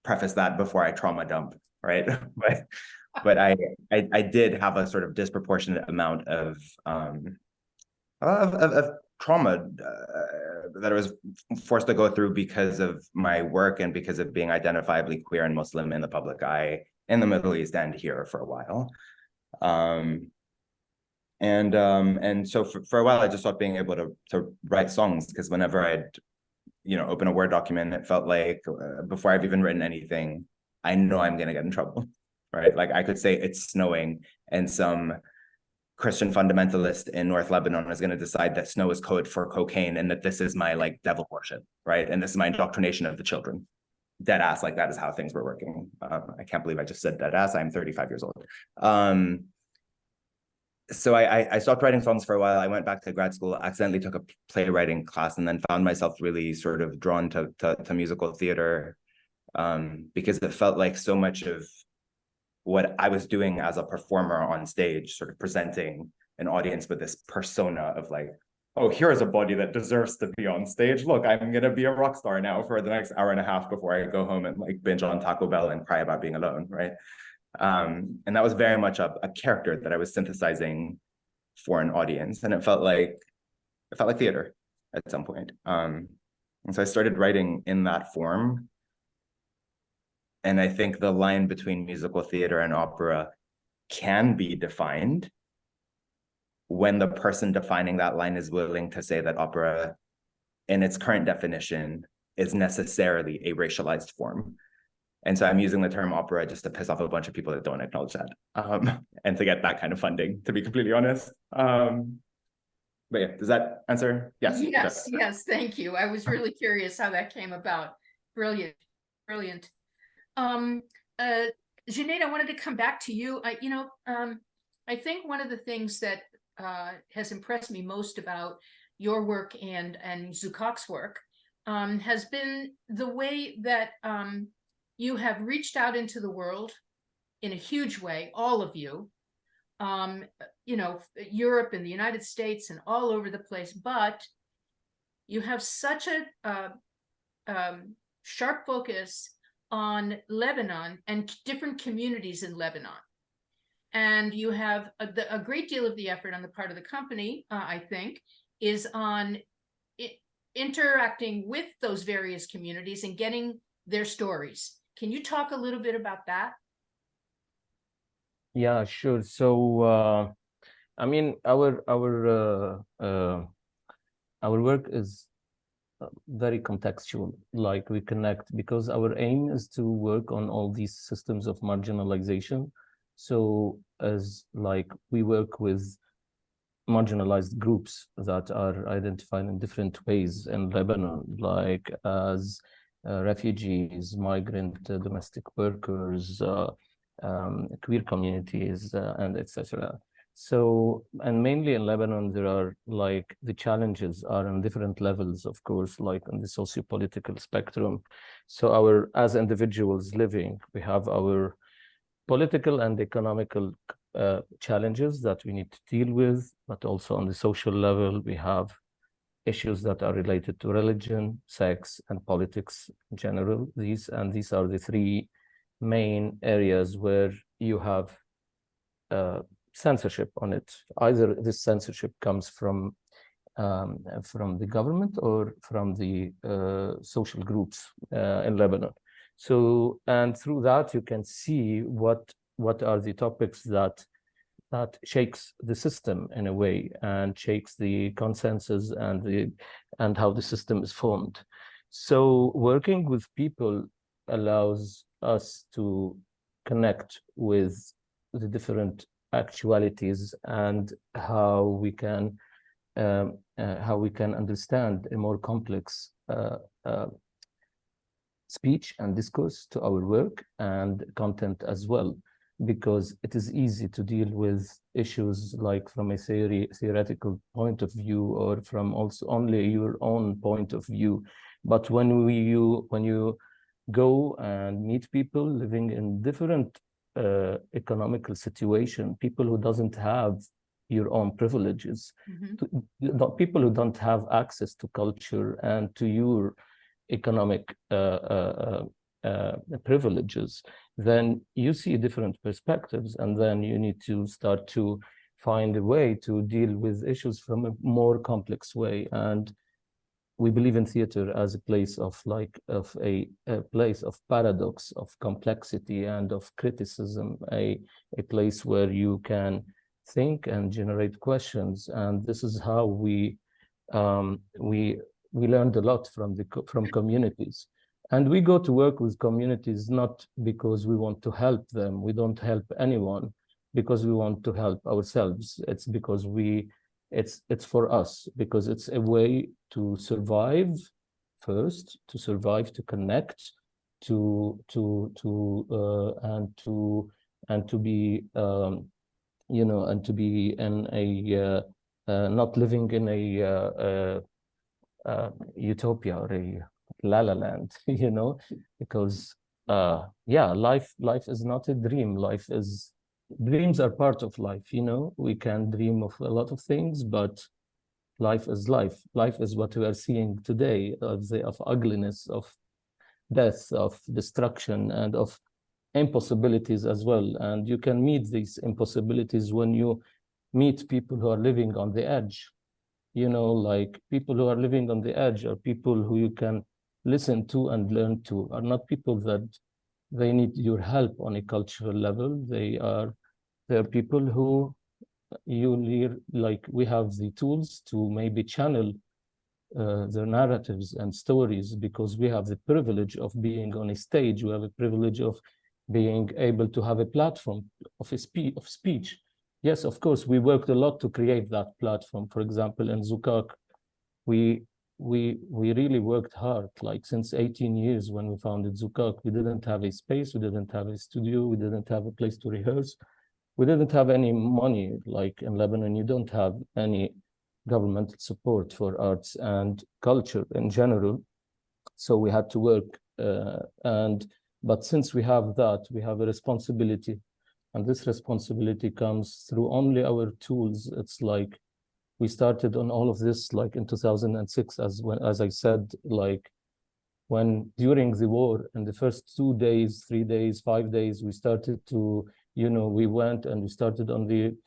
preface that before I trauma dump, right? but I did have a sort of disproportionate amount of trauma that I was forced to go through because of my work and because of being identifiably queer and Muslim in the public eye in the Middle East and here for a while. And so for a while, I just stopped being able to write songs, because whenever I'd, open a Word document, it felt like before I've even written anything, I know I'm going to get in trouble, right? Like I could say it's snowing and some Christian fundamentalist in North Lebanon is going to decide that snow is code for cocaine and that this is my like devil worship, right? And this is my indoctrination of the children. Dead ass, like that is how things were working. I can't believe I just said dead ass. I'm 35 years old. So I stopped writing songs for a while. I went back to grad school, accidentally took a playwriting class, and then found myself really sort of drawn to musical theater, because it felt like so much of what I was doing as a performer on stage, sort of presenting an audience with this persona of like, oh, here is a body that deserves to be on stage. Look, I'm going to be a rock star now for the next hour and a half before I go home and like binge on Taco Bell and cry about being alone, right? And that was very much a character that I was synthesizing for an audience, and it felt like theater at some point. And so I started writing in that form. And I think the line between musical theater and opera can be defined when the person defining that line is willing to say that opera, in its current definition, is necessarily a racialized form. And so I'm using the term opera just to piss off a bunch of people that don't acknowledge that, and to get that kind of funding, to be completely honest. But yeah, does that answer? Yes. Yes, thank you. I was really curious how that came about. Brilliant. Junaid, I wanted to come back to you. I think one of the things that has impressed me most about your work and Zukak's work has been the way that you have reached out into the world in a huge way, all of you, Europe and the United States and all over the place, but you have such a sharp focus on Lebanon and different communities in Lebanon. And you have a great deal of the effort on the part of the company, I think, is on interacting with those various communities and getting their stories. Can you talk a little bit about that? Yeah, sure. So, I mean, our work is very contextual. Like we connect, because our aim is to work on all these systems of marginalization. So as like we work with marginalized groups that are identified in different ways in Lebanon, like as refugees, migrant domestic workers, queer communities, and etc. So, and mainly in Lebanon, there are like the challenges are on different levels, of course, like on the socio-political spectrum. So as individuals living, we have our political and economical challenges that we need to deal with, but also on the social level, we have issues that are related to religion, sex, and politics in general. These are the three main areas where you have censorship on it. Either this censorship comes from the government or from the social groups in Lebanon. So, and through that, you can see what are the topics that shakes the system in a way and shakes the consensus and how the system is formed. So working with people allows us to connect with the different actualities and how we can understand a more complex speech and discourse to our work and content as well, because it is easy to deal with issues like from a theoretical point of view or from also only your own point of view. But when you go and meet people living in different economical situation, people who doesn't have your own privileges, people who don't have access to culture and to your economic privileges, then you see different perspectives, and then you need to start to find a way to deal with issues from a more complex way. And we believe in theater as a place of a place of paradox, of complexity, and of criticism, a place where you can think and generate questions. And this is how we learned a lot from communities. And we go to work with communities not because we want to help them. We don't help anyone because we want to help ourselves. It's because it's for us, because it's a way to survive first, to connect, and to be and to be in a not living in a utopia or a la la land, because life is not a dream. Dreams are part of life. We can dream of a lot of things, but life is life. Life is what we are seeing today, of ugliness, of death, of destruction, and of impossibilities as well. And you can meet these impossibilities when you meet people who are living on the edge. Like people who are living on the edge are people who you can listen to and learn to, are not people that they need your help on a cultural level. They're people who we have the tools to maybe channel their narratives and stories, because we have the privilege of being on a stage. We have a privilege of being able to have a platform of speech. Yes, of course, we worked a lot to create that platform. For example, in Zukak, we really worked hard. Like since 18 years when we founded Zukak, we didn't have a space, we didn't have a studio, we didn't have a place to rehearse. We didn't have any money. Like in Lebanon, you don't have any governmental support for arts and culture in general. So we had to work. But since we have that, we have a responsibility. And this responsibility comes through only our tools. It's like we started on all of this like in 2006, as I said, like when during the war, in the first 2 days, 3 days, 5 days, we started to, we went and we started on the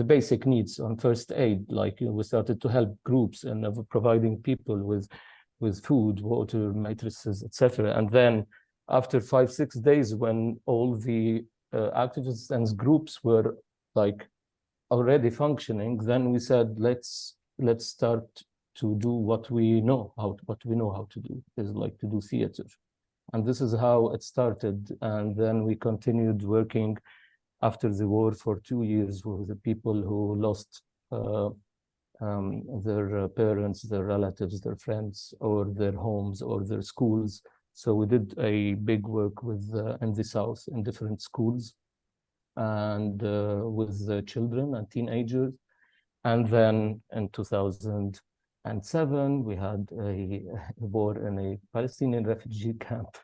basic needs on first aid. We started to help groups and providing people with food, water, mattresses, etc. And then after 5-6 days, when all the activists and groups were already functioning, then we said, let's start to do what we know how to do, is to do theater. And this is how it started. And then we continued working after the war for 2 years with the people who lost their parents, their relatives, their friends, or their homes, or their schools. So we did a big work with in the South, in different schools, and with children and teenagers. And then in 2007, we had a war in a Palestinian refugee camp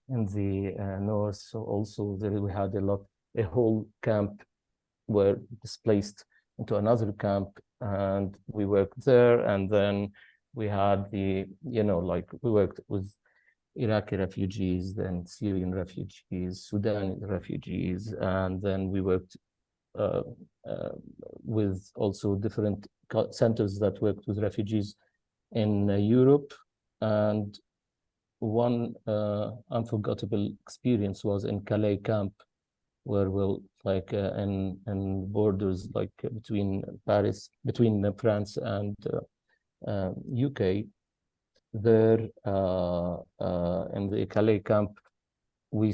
in the north. So also there we had a whole camp were displaced into another camp, and we worked there. And then we had we worked with Iraqi refugees, then Syrian refugees, Sudan refugees, and then we worked with also different centers that worked with refugees in Europe. And one unforgettable experience was in Calais camp, where we'll in borders between France and UK. There in the Calais camp, we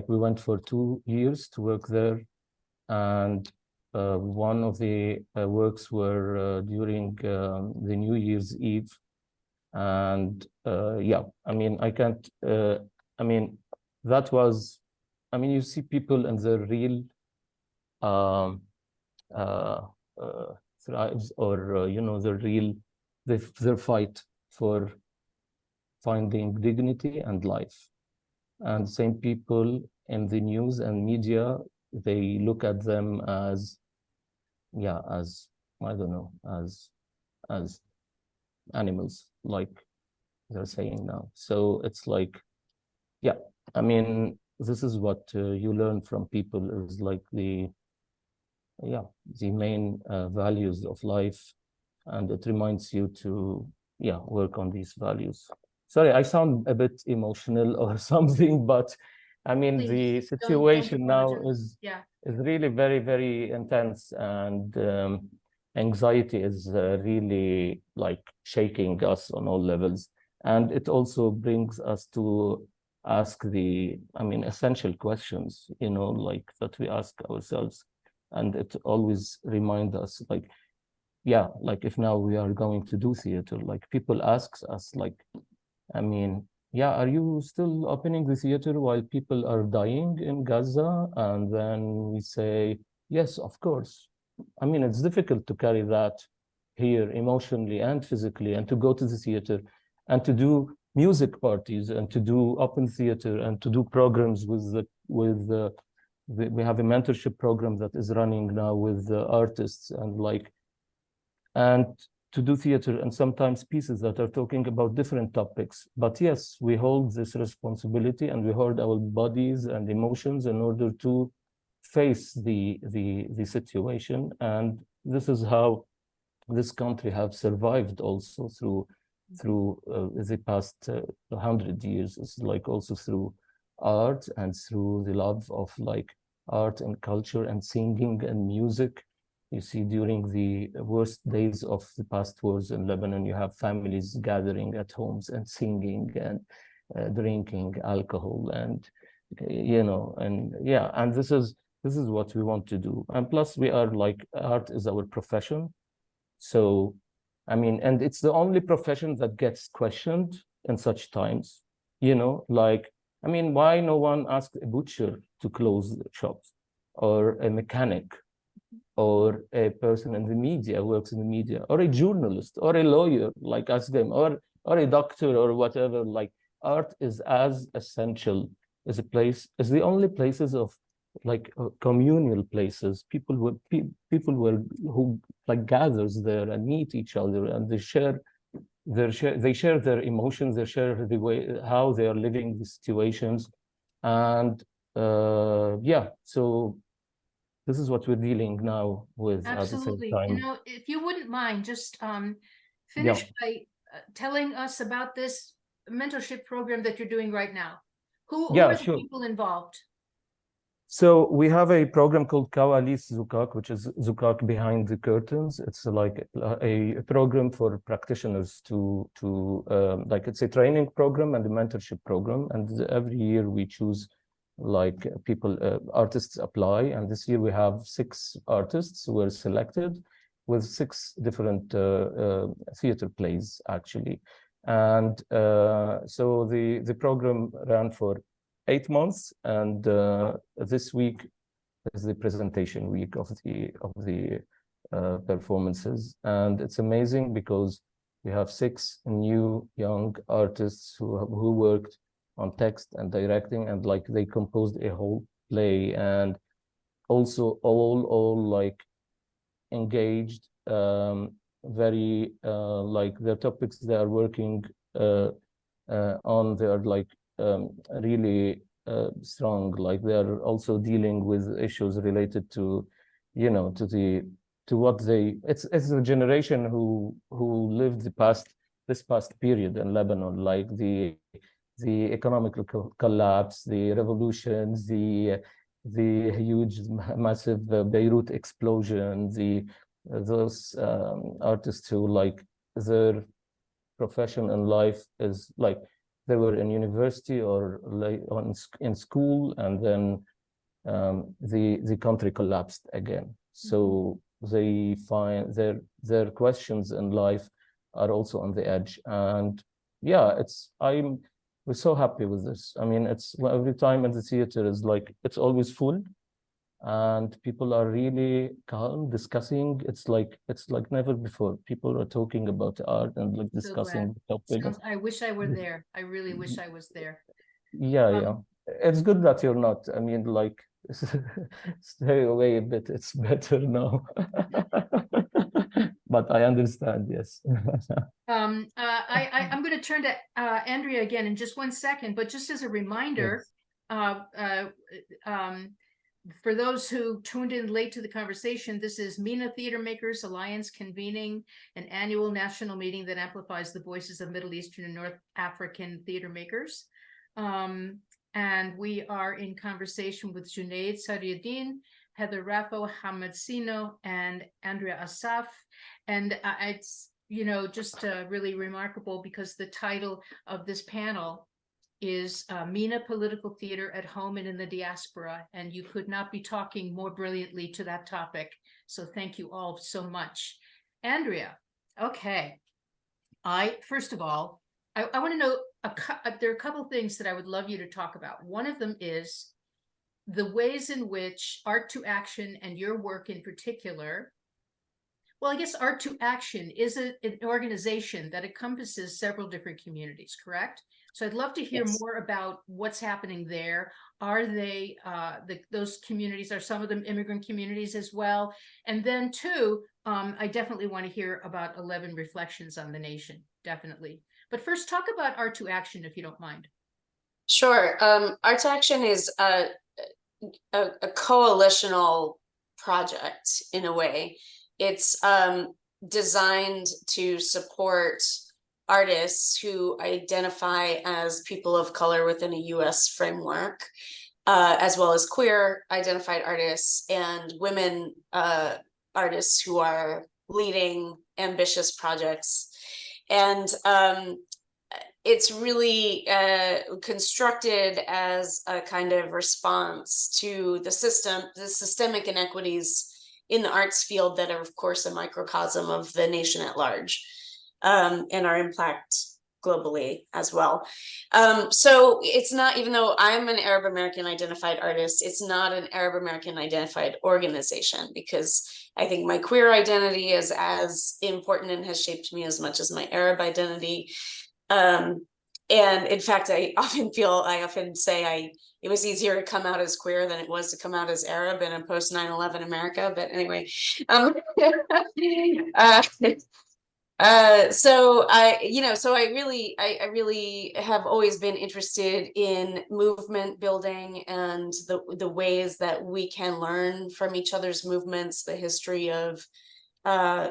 went for 2 years to work there, and one of the works were during the New Year's Eve. And that was, you see people in their real thrives, or their fight for finding dignity and life. And same people in the news and media, they look at them as I don't know, as animals, like they're saying now. So it's this is what you learn from people, is the main values of life, and it reminds you to work on these values. Sorry, I sound a bit emotional or something, but I mean, the Please, don't situation now apologize. Yeah. is really very, very intense, and anxiety is really like shaking us on all levels. And it also brings us to ask the, I mean, essential questions, you know, like that we ask ourselves. And it always reminds us, like, yeah, like if now we are going to do theater, like people asks us, like, I mean, yeah, are you still opening the theater while people are dying in Gaza? And then we say, yes, of course. I mean, it's difficult to carry that here emotionally and physically, and to go to the theater and to do music parties and to do open theater and to do programs we have a mentorship program that is running now with artists, and like, and to do theater and sometimes pieces that are talking about different topics. But yes, we hold this responsibility and we hold our bodies and emotions in order to face the situation. And this is how this country have survived also through the past 100 years. It's like also through art and through the love of like art and culture and singing and music. You see, during the worst days of the past wars in Lebanon, you have families gathering at homes and singing and drinking alcohol, and you know, and yeah, and this is what we want to do. And plus, we are like, art is our profession. So, I mean, and it's the only profession that gets questioned in such times, you know, like, I mean, why no one asked a butcher to close the shops, or a mechanic, or a person in the media who works in the media, or a journalist, or a lawyer, like ask them, or a doctor, or whatever. Like, art is as essential as the only places of like communal places. People who like gathers there and meet each other, and they share their emotions, they share the way how they are living the situations. And yeah, so this is what we're dealing now with at the same Absolutely. You time. know, if you wouldn't mind, just Yeah. finish by telling us about this mentorship program that you're doing right now. Who Yeah, are the sure. people involved? So we have a program called Couray Zukak, which is Zukak behind the curtains. It's like a program for practitioners to like, it's a training program and a mentorship program. And every year we choose like people, artists apply. And this year we have 6 artists who were selected with 6 different theater plays, actually. And so the program ran for 8 months, and this week is the presentation week of the performances. And it's amazing because we have 6 new young artists who worked on text and directing, and like they composed a whole play, and also all like engaged, very like their topics they are working on, they are like really strong. Like they are also dealing with issues related to, you know, to what they, it's a generation who lived this past period in Lebanon, like the economic collapse, the revolutions, the huge massive Beirut explosion, those artists who like their profession in life is like they were in university or like in school, and then the country collapsed again. So they find their questions in life are also on the edge. And yeah, we're so happy with this. I mean, it's every time in the theater is like, it's always full, and people are really calm discussing. It's like never before. People are talking about art and like So glad. discussing topics. I wish I were there. I really wish I was there. Yeah. It's good that you're not. I mean, like, stay away a bit. It's better now. But I understand, yes. I'm going to turn to Andrea again in just one second, but just as a reminder, for those who tuned in late to the conversation, this is MENA Theater Makers Alliance convening an annual national meeting that amplifies the voices of Middle Eastern and North African theater makers. and we are in conversation with Junaid Sarieddeen, Heather Raffo, Sinno, and Andrea Assaf. And it's, just really remarkable because the title of this panel is MENA Political Theater at Home and in the Diaspora, and you could not be talking more brilliantly to that topic. So thank you all so much. Andrea, okay. First of all, I want to know, there are a couple things that I would love you to talk about. One of them is the ways in which Art to Action and your work in particular, well, I guess Art to Action is an organization that encompasses several different communities, correct? So I'd love to hear Yes. more about what's happening there. Are they, those communities, are some of them immigrant communities as well? And then two, I definitely want to hear about 11 Reflections on the Nation, definitely. But first, talk about Art to Action, if you don't mind. Sure. Art to Action is a coalitional project in a way. It's designed to support artists who identify as people of color within a US framework, as well as queer identified artists and women artists who are leading ambitious projects. And it's really constructed as a kind of response to the systemic inequities in the arts field that are, of course, a microcosm of the nation at large, and our impact globally as well. So it's not, even though I'm an Arab American identified artist, it's not an Arab American identified organization, because I think my queer identity is as important and has shaped me as much as my Arab identity. And in fact, I often say it was easier to come out as queer than it was to come out as Arab in a post 9/11 America. But anyway, so I really have always been interested in movement building and the ways that we can learn from each other's movements, the history of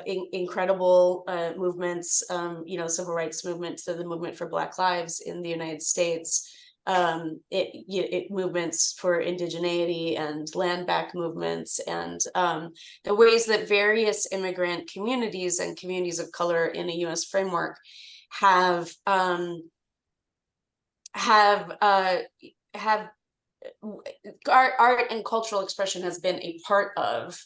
incredible movements, civil rights movement to the movement for Black Lives in the United States, movements for indigeneity and land back movements, and the ways that various immigrant communities and communities of color in a US framework have art and cultural expression has been a part of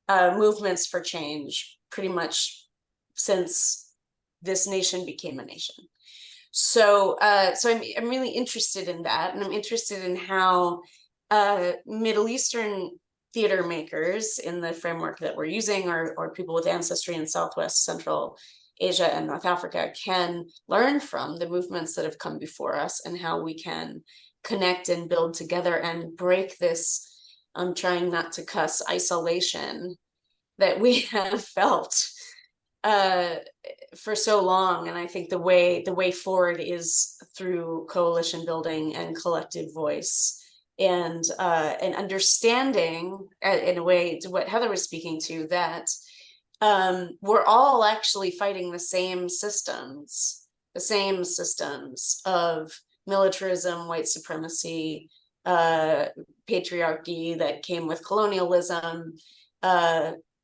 movements for change pretty much since this nation became a nation. So I'm really interested in that, and I'm interested in how Middle Eastern theater makers in the framework that we're using, or people with ancestry in Southwest, Central Asia, and North Africa can learn from the movements that have come before us, and how we can connect and build together and break this, I'm trying not to cuss, isolation that we have felt for so long. And I think the way forward is through coalition building and collective voice, and understanding, in a way, to what Heather was speaking to, that we're all actually fighting the same systems of militarism, white supremacy, patriarchy that came with colonialism,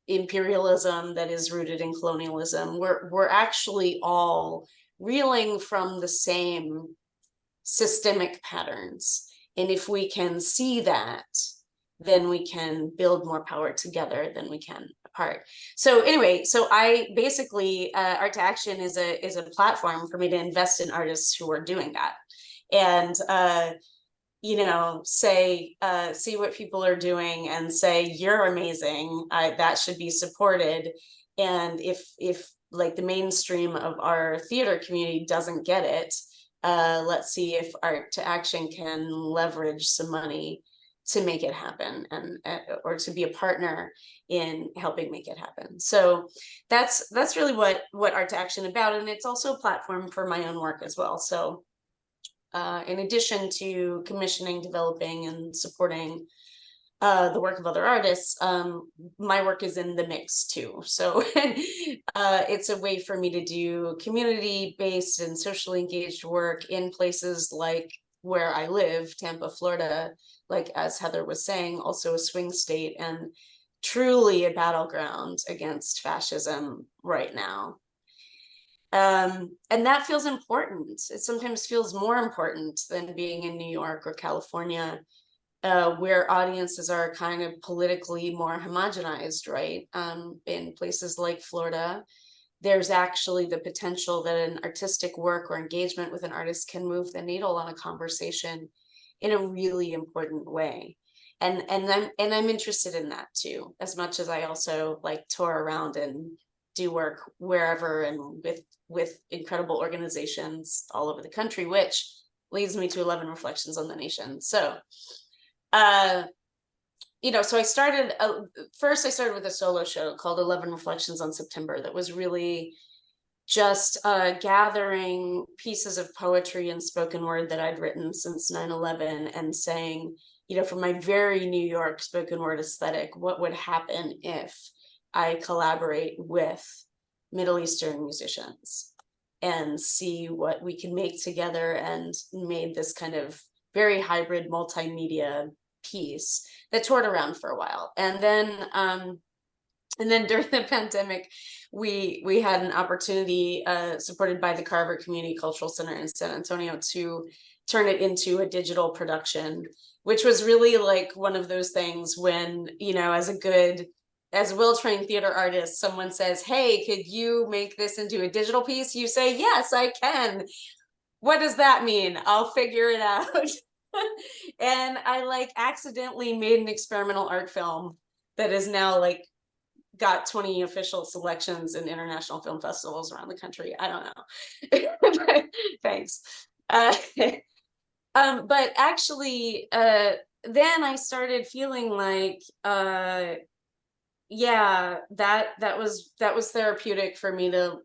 imperialism that is rooted in colonialism. We're actually all reeling from the same systemic patterns. And if we can see that, then we can build more power together than we can apart. So anyway, so I basically, Art to Action is a platform for me to invest in artists who are doing that. And see what people are doing and say, you're amazing, that should be supported. And if like the mainstream of our theater community doesn't get it, let's see if Art to Action can leverage some money to make it happen, and or to be a partner in helping make it happen. So that's really what Art to Action is about. And it's also a platform for my own work as well. So in addition to commissioning, developing, and supporting the work of other artists, my work is in the mix too. So it's a way for me to do community-based and socially engaged work in places like where I live, Tampa, Florida, like as Heather was saying, also a swing state and truly a battleground against fascism right now. And that feels important. It sometimes feels more important than being in New York or California, where audiences are kind of politically more homogenized, right? In places like Florida, there's actually the potential that an artistic work or engagement with an artist can move the needle on a conversation in a really important way. And I'm interested in that too, as much as I also like tour around and do work wherever and with incredible organizations all over the country, which leads me to 11 Reflections on the Nation. So you know, so I started, first I started with a solo show called 11 Reflections on September that was really just gathering pieces of poetry and spoken word that I'd written since 9/11 and saying, you know, from my very New York spoken word aesthetic, what would happen if I collaborate with Middle Eastern musicians and see what we can make together, and made this kind of very hybrid multimedia piece that toured around for a while. And then during the pandemic, we had an opportunity supported by the Carver Community Cultural Center in San Antonio to turn it into a digital production, which was really like one of those things when, you know, as a well-trained theater artist, someone says, hey, could you make this into a digital piece? You say, yes, I can. What does that mean? I'll figure it out. And I like accidentally made an experimental art film that is now like got 20 official selections in international film festivals around the country. I don't know. Thanks. But actually, then I started feeling like, yeah, that was therapeutic for me to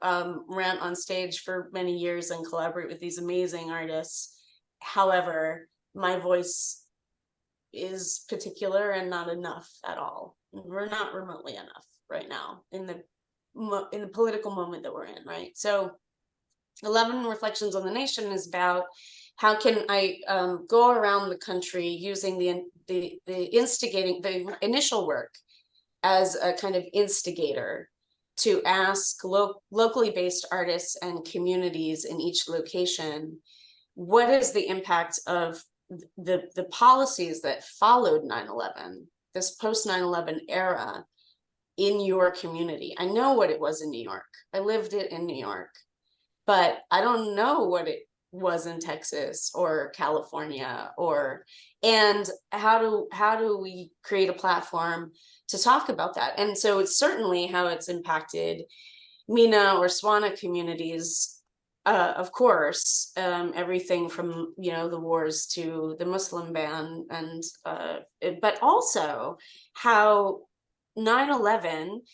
rant on stage for many years and collaborate with these amazing artists. However, my voice is particular and not enough at all. We're not remotely enough right now in the political moment that we're in, right? So 11 Reflections on the Nation is about how can I go around the country using the initial work as a kind of instigator to ask locally based artists and communities in each location, what is the impact of the policies that followed 9/11, this post 9/11 era, in your community? I know what it was in New York. I lived it in New York, but I don't know what it was in Texas or California, and how do we create a platform to talk about that? And so it's certainly how it's impacted MENA or SWANA communities. Of course, everything from, you know, the wars to the Muslim ban, and but also how 9/11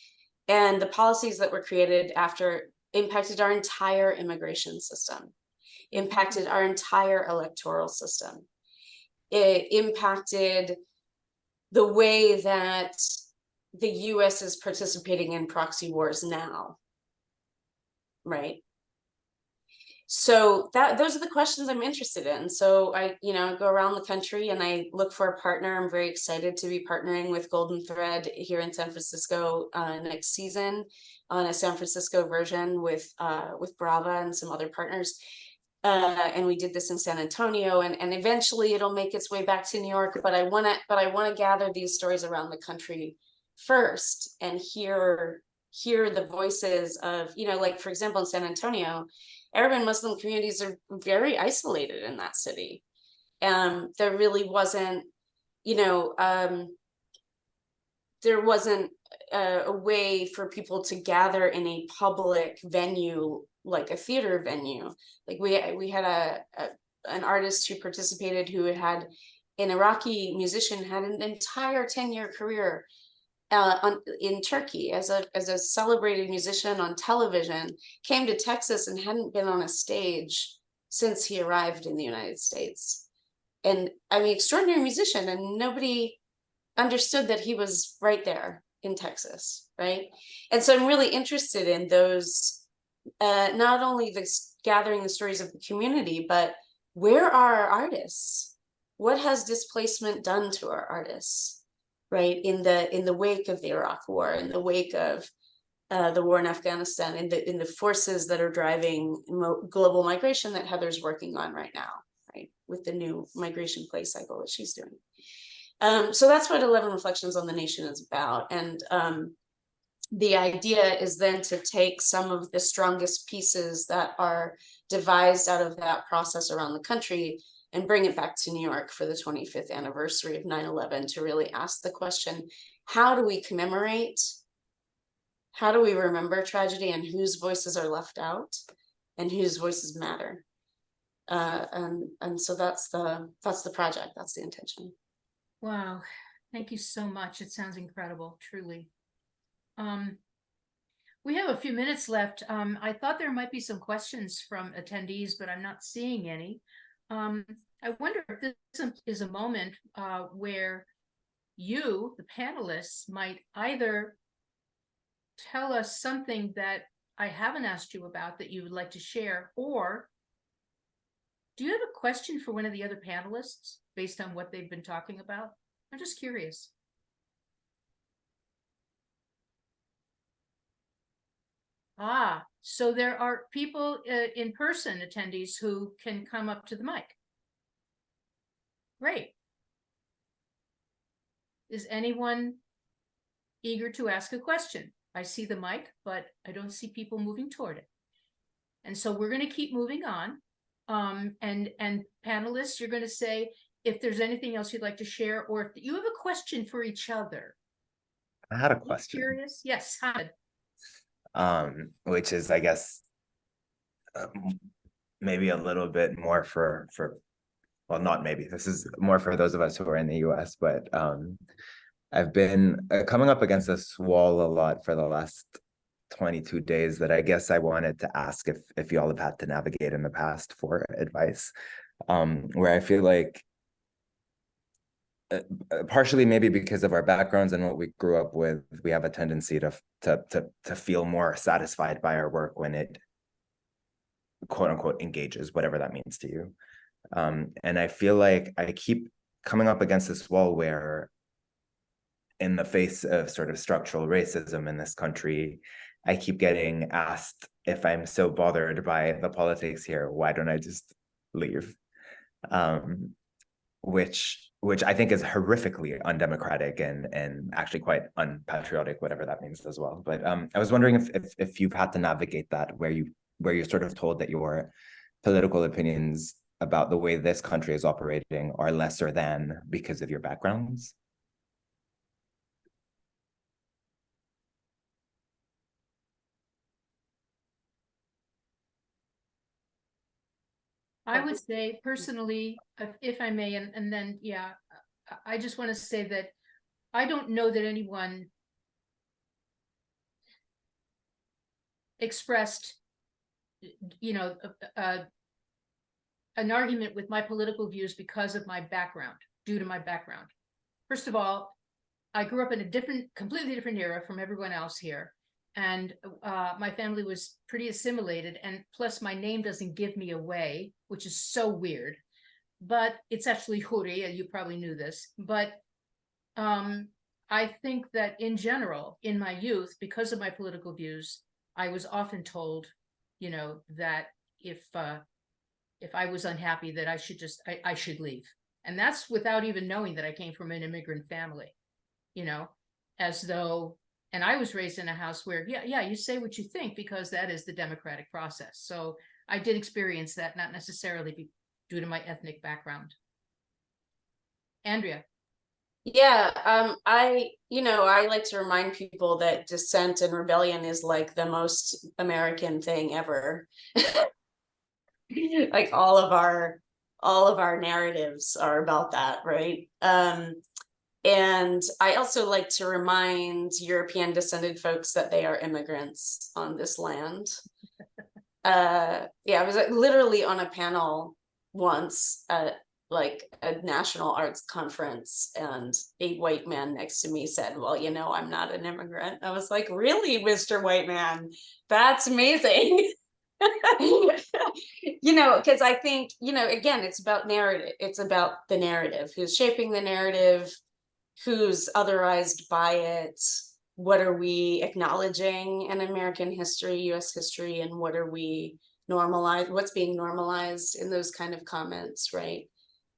and the policies that were created after impacted our entire immigration system, impacted our entire electoral system. It impacted the way that the US is participating in proxy wars now, right? So those are the questions I'm interested in. So I, you know, go around the country and I look for a partner. I'm very excited to be partnering with Golden Thread here in San Francisco next season on a San Francisco version with Brava and some other partners. And we did this in San Antonio, and eventually it'll make its way back to New York. But I want to gather these stories around the country first and hear the voices of, you know, like for example in San Antonio, Arab and Muslim communities are very isolated in that city. There really wasn't, you know, there wasn't a way for people to gather in a public venue like a theater venue. Like we had an artist who participated who had an Iraqi musician, had an entire 10-year career in Turkey as a celebrated musician on television, came to Texas and hadn't been on a stage since he arrived in the United States. And I mean, extraordinary musician, and nobody understood that he was right there in Texas, right? And so I'm really interested in those, not only gathering the stories of the community, but where are our artists? What has displacement done to our artists, right? In the wake of the Iraq War, in the wake of the war in Afghanistan, in the forces that are driving global migration that Heather's working on right now, right? With the new migration play cycle that she's doing. So that's what 11 Reflections on the Nation is about. And the idea is then to take some of the strongest pieces that are devised out of that process around the country and bring it back to New York for the 25th anniversary of 9/11 to really ask the question, how do we commemorate? How do we remember tragedy, and whose voices are left out and whose voices matter? And so that's the project, that's the intention. Wow, thank you so much. It sounds incredible, truly. We have a few minutes left. I thought there might be some questions from attendees, but I'm not seeing any. I wonder if this is a moment where you, the panelists, might either tell us something that I haven't asked you about that you would like to share, or do you have a question for one of the other panelists based on what they've been talking about? I'm just curious. So there are people in-person attendees who can come up to the mic. Great. Is anyone eager to ask a question? I see the mic, but I don't see people moving toward it. And so we're going to keep moving on. And panelists, you're going to say if there's anything else you'd like to share, or if you have a question for each other. I had a question. Curious? Yes, Hamid. Which is, I guess, maybe a little bit more for well, not maybe, this is more for those of us who are in the US, but I've been coming up against this wall a lot for the last 22 days that I guess I wanted to ask if y'all have had to navigate in the past for advice, where I feel like partially maybe because of our backgrounds and what we grew up with, we have a tendency to feel more satisfied by our work when it quote unquote engages, whatever that means to you. And I feel like I keep coming up against this wall where in the face of sort of structural racism in this country, I keep getting asked if I'm so bothered by the politics here, why don't I just leave? Which I think is horrifically undemocratic and actually quite unpatriotic, whatever that means as well. But I was wondering if you've had to navigate that, where you're sort of told that your political opinions about the way this country is operating are lesser than because of your backgrounds. I would say personally, if I may, and then, yeah, I just want to say that I don't know that anyone expressed, an argument with my political views because of my background, due to my background. First of all, I grew up in a completely different era from everyone else here. And my family was pretty assimilated, and plus my name doesn't give me away, which is so weird, but it's actually Couray, you probably knew this. But I think that in general, in my youth, because of my political views, I was often told, that if I was unhappy, that I should leave. And that's without even knowing that I came from an immigrant family, as though. And I was raised in a house where, yeah, you say what you think because that is the democratic process. So I did experience that, not necessarily due to my ethnic background. Andrea. Yeah, I like to remind people that dissent and rebellion is like the most American thing ever. Like all of our narratives are about that, right? And I also like to remind European descended folks that they are immigrants on this land. I was literally on a panel once at like a national arts conference, and a white man next to me said, well, I'm not an immigrant. I was like, really, Mr. White Man? That's amazing. You know, because I think, you know, again, it's about narrative. It's about the narrative, who's shaping the narrative, who's otherized by it, what are we acknowledging in American history, US history, and what are we what's being normalized in those kind of comments, right?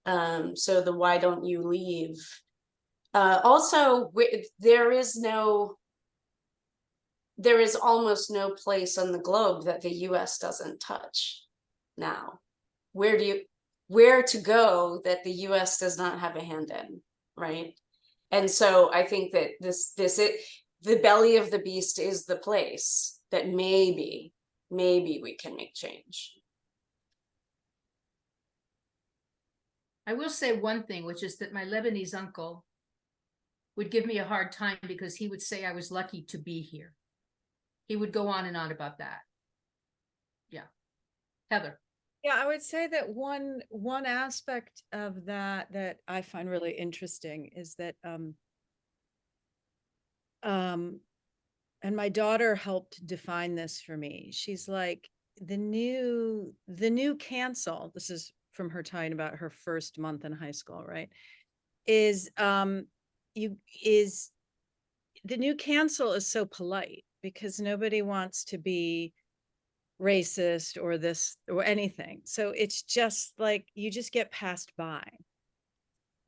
So the why don't you leave? Also, there is almost no place on the globe that the US doesn't touch now. Where to go that the US does not have a hand in, right? And so I think that the belly of the beast is the place that maybe we can make change. I will say one thing, which is that my Lebanese uncle would give me a hard time because he would say I was lucky to be here. He would go on and on about that. Yeah. Heather. Yeah, I would say that one aspect of that I find really interesting is that and my daughter helped define this for me. She's like, the new cancel, this is from her talking about her first month in high school, right? Is the new cancel is so polite because nobody wants to be racist or this or anything. So it's just like, you just get passed by.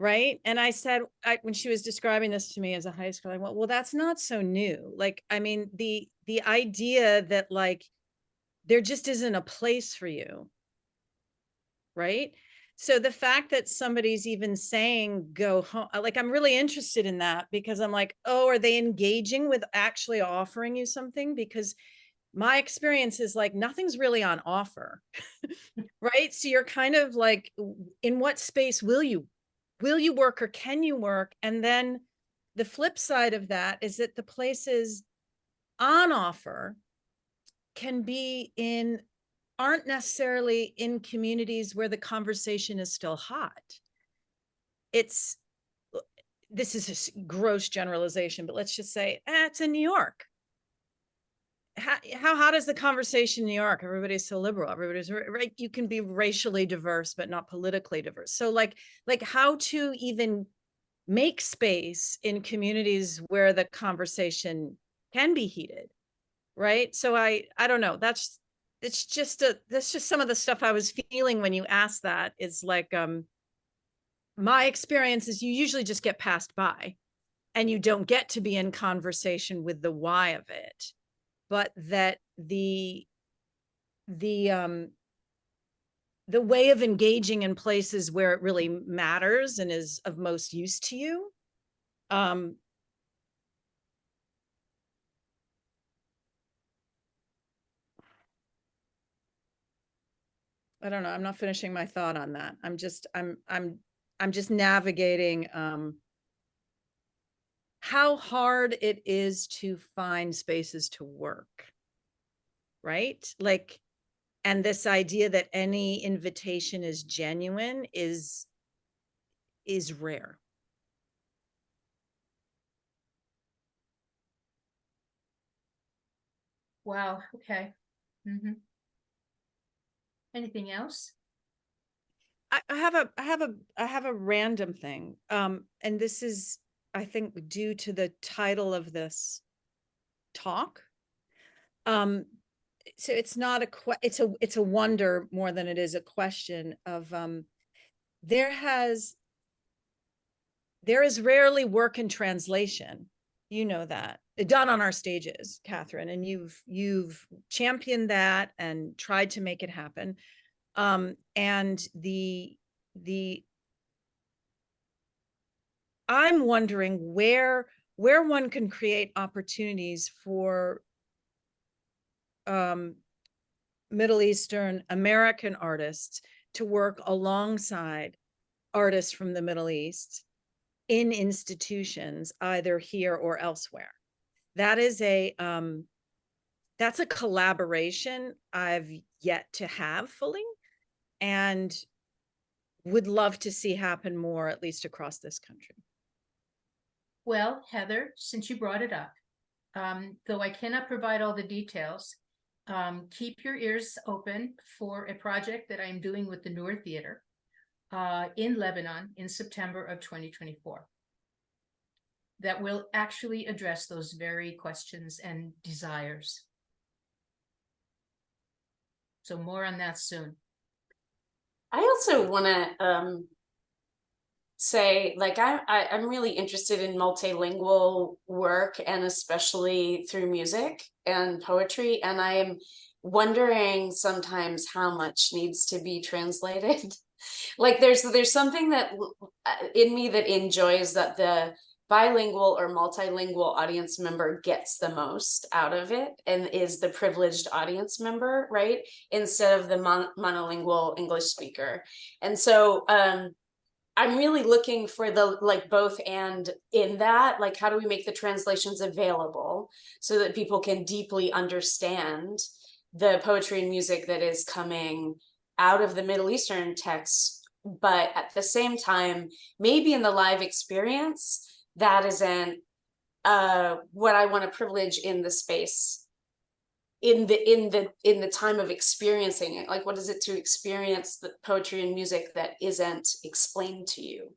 Right. And I said, when she was describing this to me as a high school, I went, well, that's not so new. Like, I mean, the idea that like, there just isn't a place for you. Right. So the fact that somebody's even saying go home, like, I'm really interested in that because I'm like, oh, are they engaging with actually offering you something? Because my experience is like, nothing's really on offer. Right. So you're kind of like, in what space will you work or can you work? And then the flip side of that is that the places on offer aren't necessarily in communities where the conversation is still hot. This is a gross generalization, but let's just say, it's in New York. How hot is the conversation in New York? Everybody's so liberal. Everybody's right. You can be racially diverse, but not politically diverse. So like how to even make space in communities where the conversation can be heated. Right. So I don't know. That's just some of the stuff I was feeling when you asked that. Is like, my experience is you usually just get passed by and you don't get to be in conversation with the why of it. But that the way of engaging in places where it really matters and is of most use to you, I don't know. I'm not finishing my thought on that. I'm just navigating how hard it is to find spaces to work. Right? Like, and this idea that any invitation is genuine is rare. Wow. Okay. Mm-hmm. Anything else? I have a random thing. And this is, I think, due to the title of this talk. So it's not it's a wonder more than it is a question of, there is rarely work in translation. You know that, done on our stages, Catherine, and you've championed that and tried to make it happen. And I'm wondering where one can create opportunities for Middle Eastern American artists to work alongside artists from the Middle East in institutions, either here or elsewhere. That is that's a collaboration I've yet to have fully, and would love to see happen more, at least across this country. Well, Heather, since you brought it up, though I cannot provide all the details, keep your ears open for a project that I'm doing with the Noor Theater in Lebanon in September of 2024 that will actually address those very questions and desires. So more on that soon. I also want to say, like, I'm really interested in multilingual work, and especially through music and poetry. And I am wondering sometimes how much needs to be translated. Like, there's something that in me that enjoys that the bilingual or multilingual audience member gets the most out of it and is the privileged audience member, right? Instead of the monolingual English speaker. And so I'm really looking for the like both and in that, like, how do we make the translations available so that people can deeply understand the poetry and music that is coming out of the Middle Eastern texts, but at the same time, maybe in the live experience, that isn't what I want to privilege in the space, in the time of experiencing it. Like, what is it to experience the poetry and music that isn't explained to you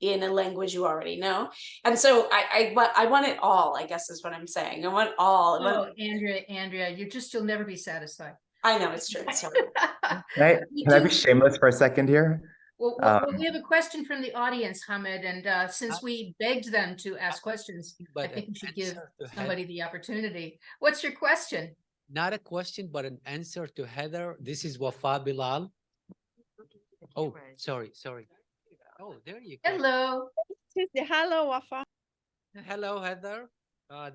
in a language you already know? And so I want it all, I guess is what I'm saying. I want all. Oh, Andrea, you'll never be satisfied. I know, it's true. Sorry. Can I be shameless for a second here? Well, we have a question from the audience, Hamid, and since we begged them to ask questions, I think we should give somebody the opportunity. What's your question? Not a question, but an answer to Heather. This is Wafa Bilal. Oh, sorry. Oh, there you go. Hello. Hello, Wafa. Hello, Heather.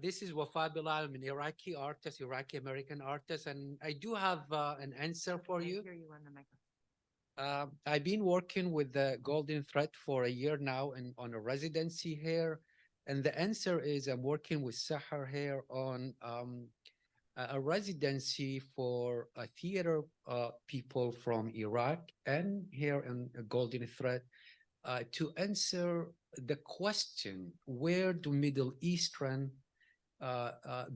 This is Wafa Bilal. I'm an Iraqi artist, Iraqi American artist, and I do have an answer for you. I've been working with the Golden Thread for a year now and on a residency here. And the answer is I'm working with Sahar here on a residency for theater people from Iraq and here in Golden Thread to answer the question, where do Middle Eastern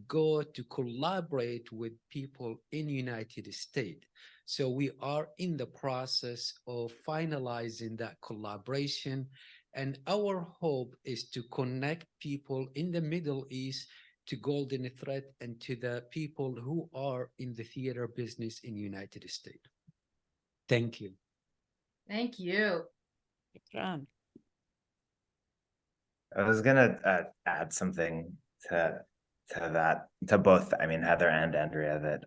go to collaborate with people in United States? So we are in the process of finalizing that collaboration. And our hope is to connect people in the Middle East to Golden Thread and to the people who are in the theater business in United States. Thank you. Thank you. John. I was gonna add something to that, to both, I mean, Heather and Andrea, that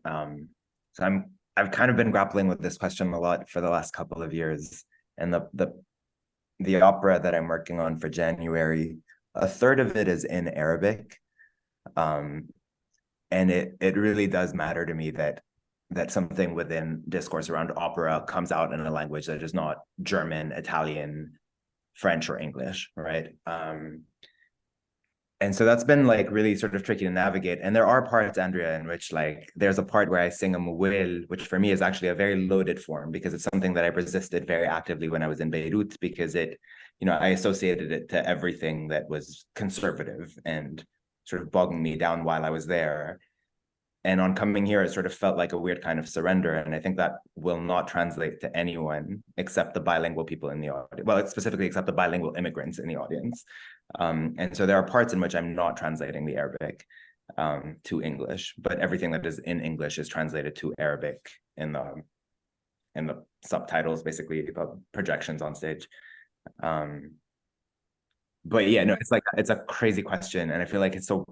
so I've kind of been grappling with this question a lot for the last couple of years. And the opera that I'm working on for January, a third of it is in Arabic. And it really does matter to me that something within discourse around opera comes out in a language that is not German, Italian, French, or English, right? And so that's been like really sort of tricky to navigate. And there are parts, Andrea, in which like there's a part where I sing a muwil, which for me is actually a very loaded form because it's something that I resisted very actively when I was in Beirut, because it, you know, I associated it to everything that was conservative and sort of bogging me down while I was there. And on coming here, it sort of felt like a weird kind of surrender. And I think that will not translate to anyone except the bilingual people in the audience. Well, specifically except the bilingual immigrants in the audience. And so there are parts in which I'm not translating the Arabic to English, but everything that is in English is translated to Arabic in the subtitles, basically the projections on stage. But yeah, no, it's a crazy question. And I feel like it's so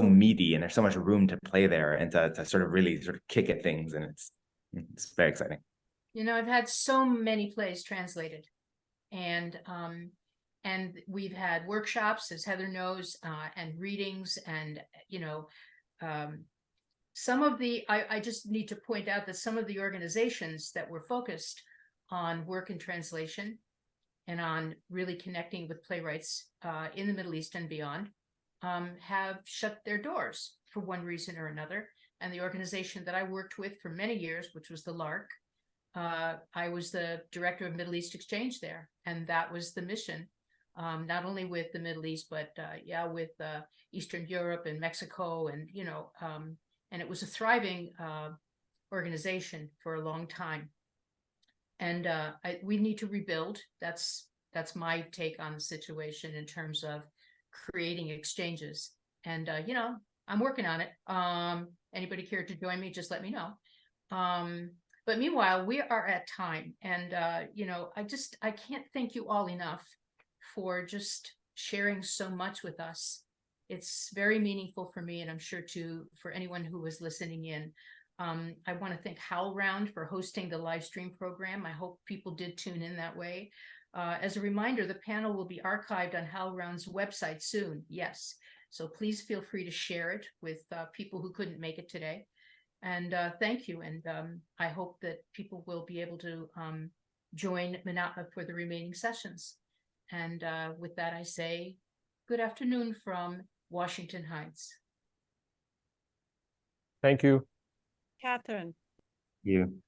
meaty and there's so much room to play there and to sort of really sort of kick at things. And it's very exciting. You know, I've had so many plays translated, and we've had workshops, as Heather knows, and readings, and, you know, some of the, I just need to point out that some of the organizations that were focused on work and translation and on really connecting with playwrights in the Middle East and beyond, have shut their doors for one reason or another. And the organization that I worked with for many years, which was the LARC, I was the director of Middle East Exchange there. And that was the mission, not only with the Middle East, but with Eastern Europe and Mexico and, you know, and it was a thriving organization for a long time. And we need to rebuild. That's my take on the situation in terms of creating exchanges. And you know, I'm working on it. Anybody care to join me? Just let me know. But meanwhile, we are at time, and you know, I can't thank you all enough for just sharing so much with us. It's very meaningful for me, and I'm sure for anyone who was listening in. I want to thank HowlRound for hosting the live stream program. I hope people did tune in that way. As a reminder, the panel will be archived on HowlRound's website soon. Yes, so please feel free to share it with people who couldn't make it today. And thank you. And I hope that people will be able to join MENA for the remaining sessions. And with that, I say good afternoon from Washington Heights. Thank you. Catherine. You.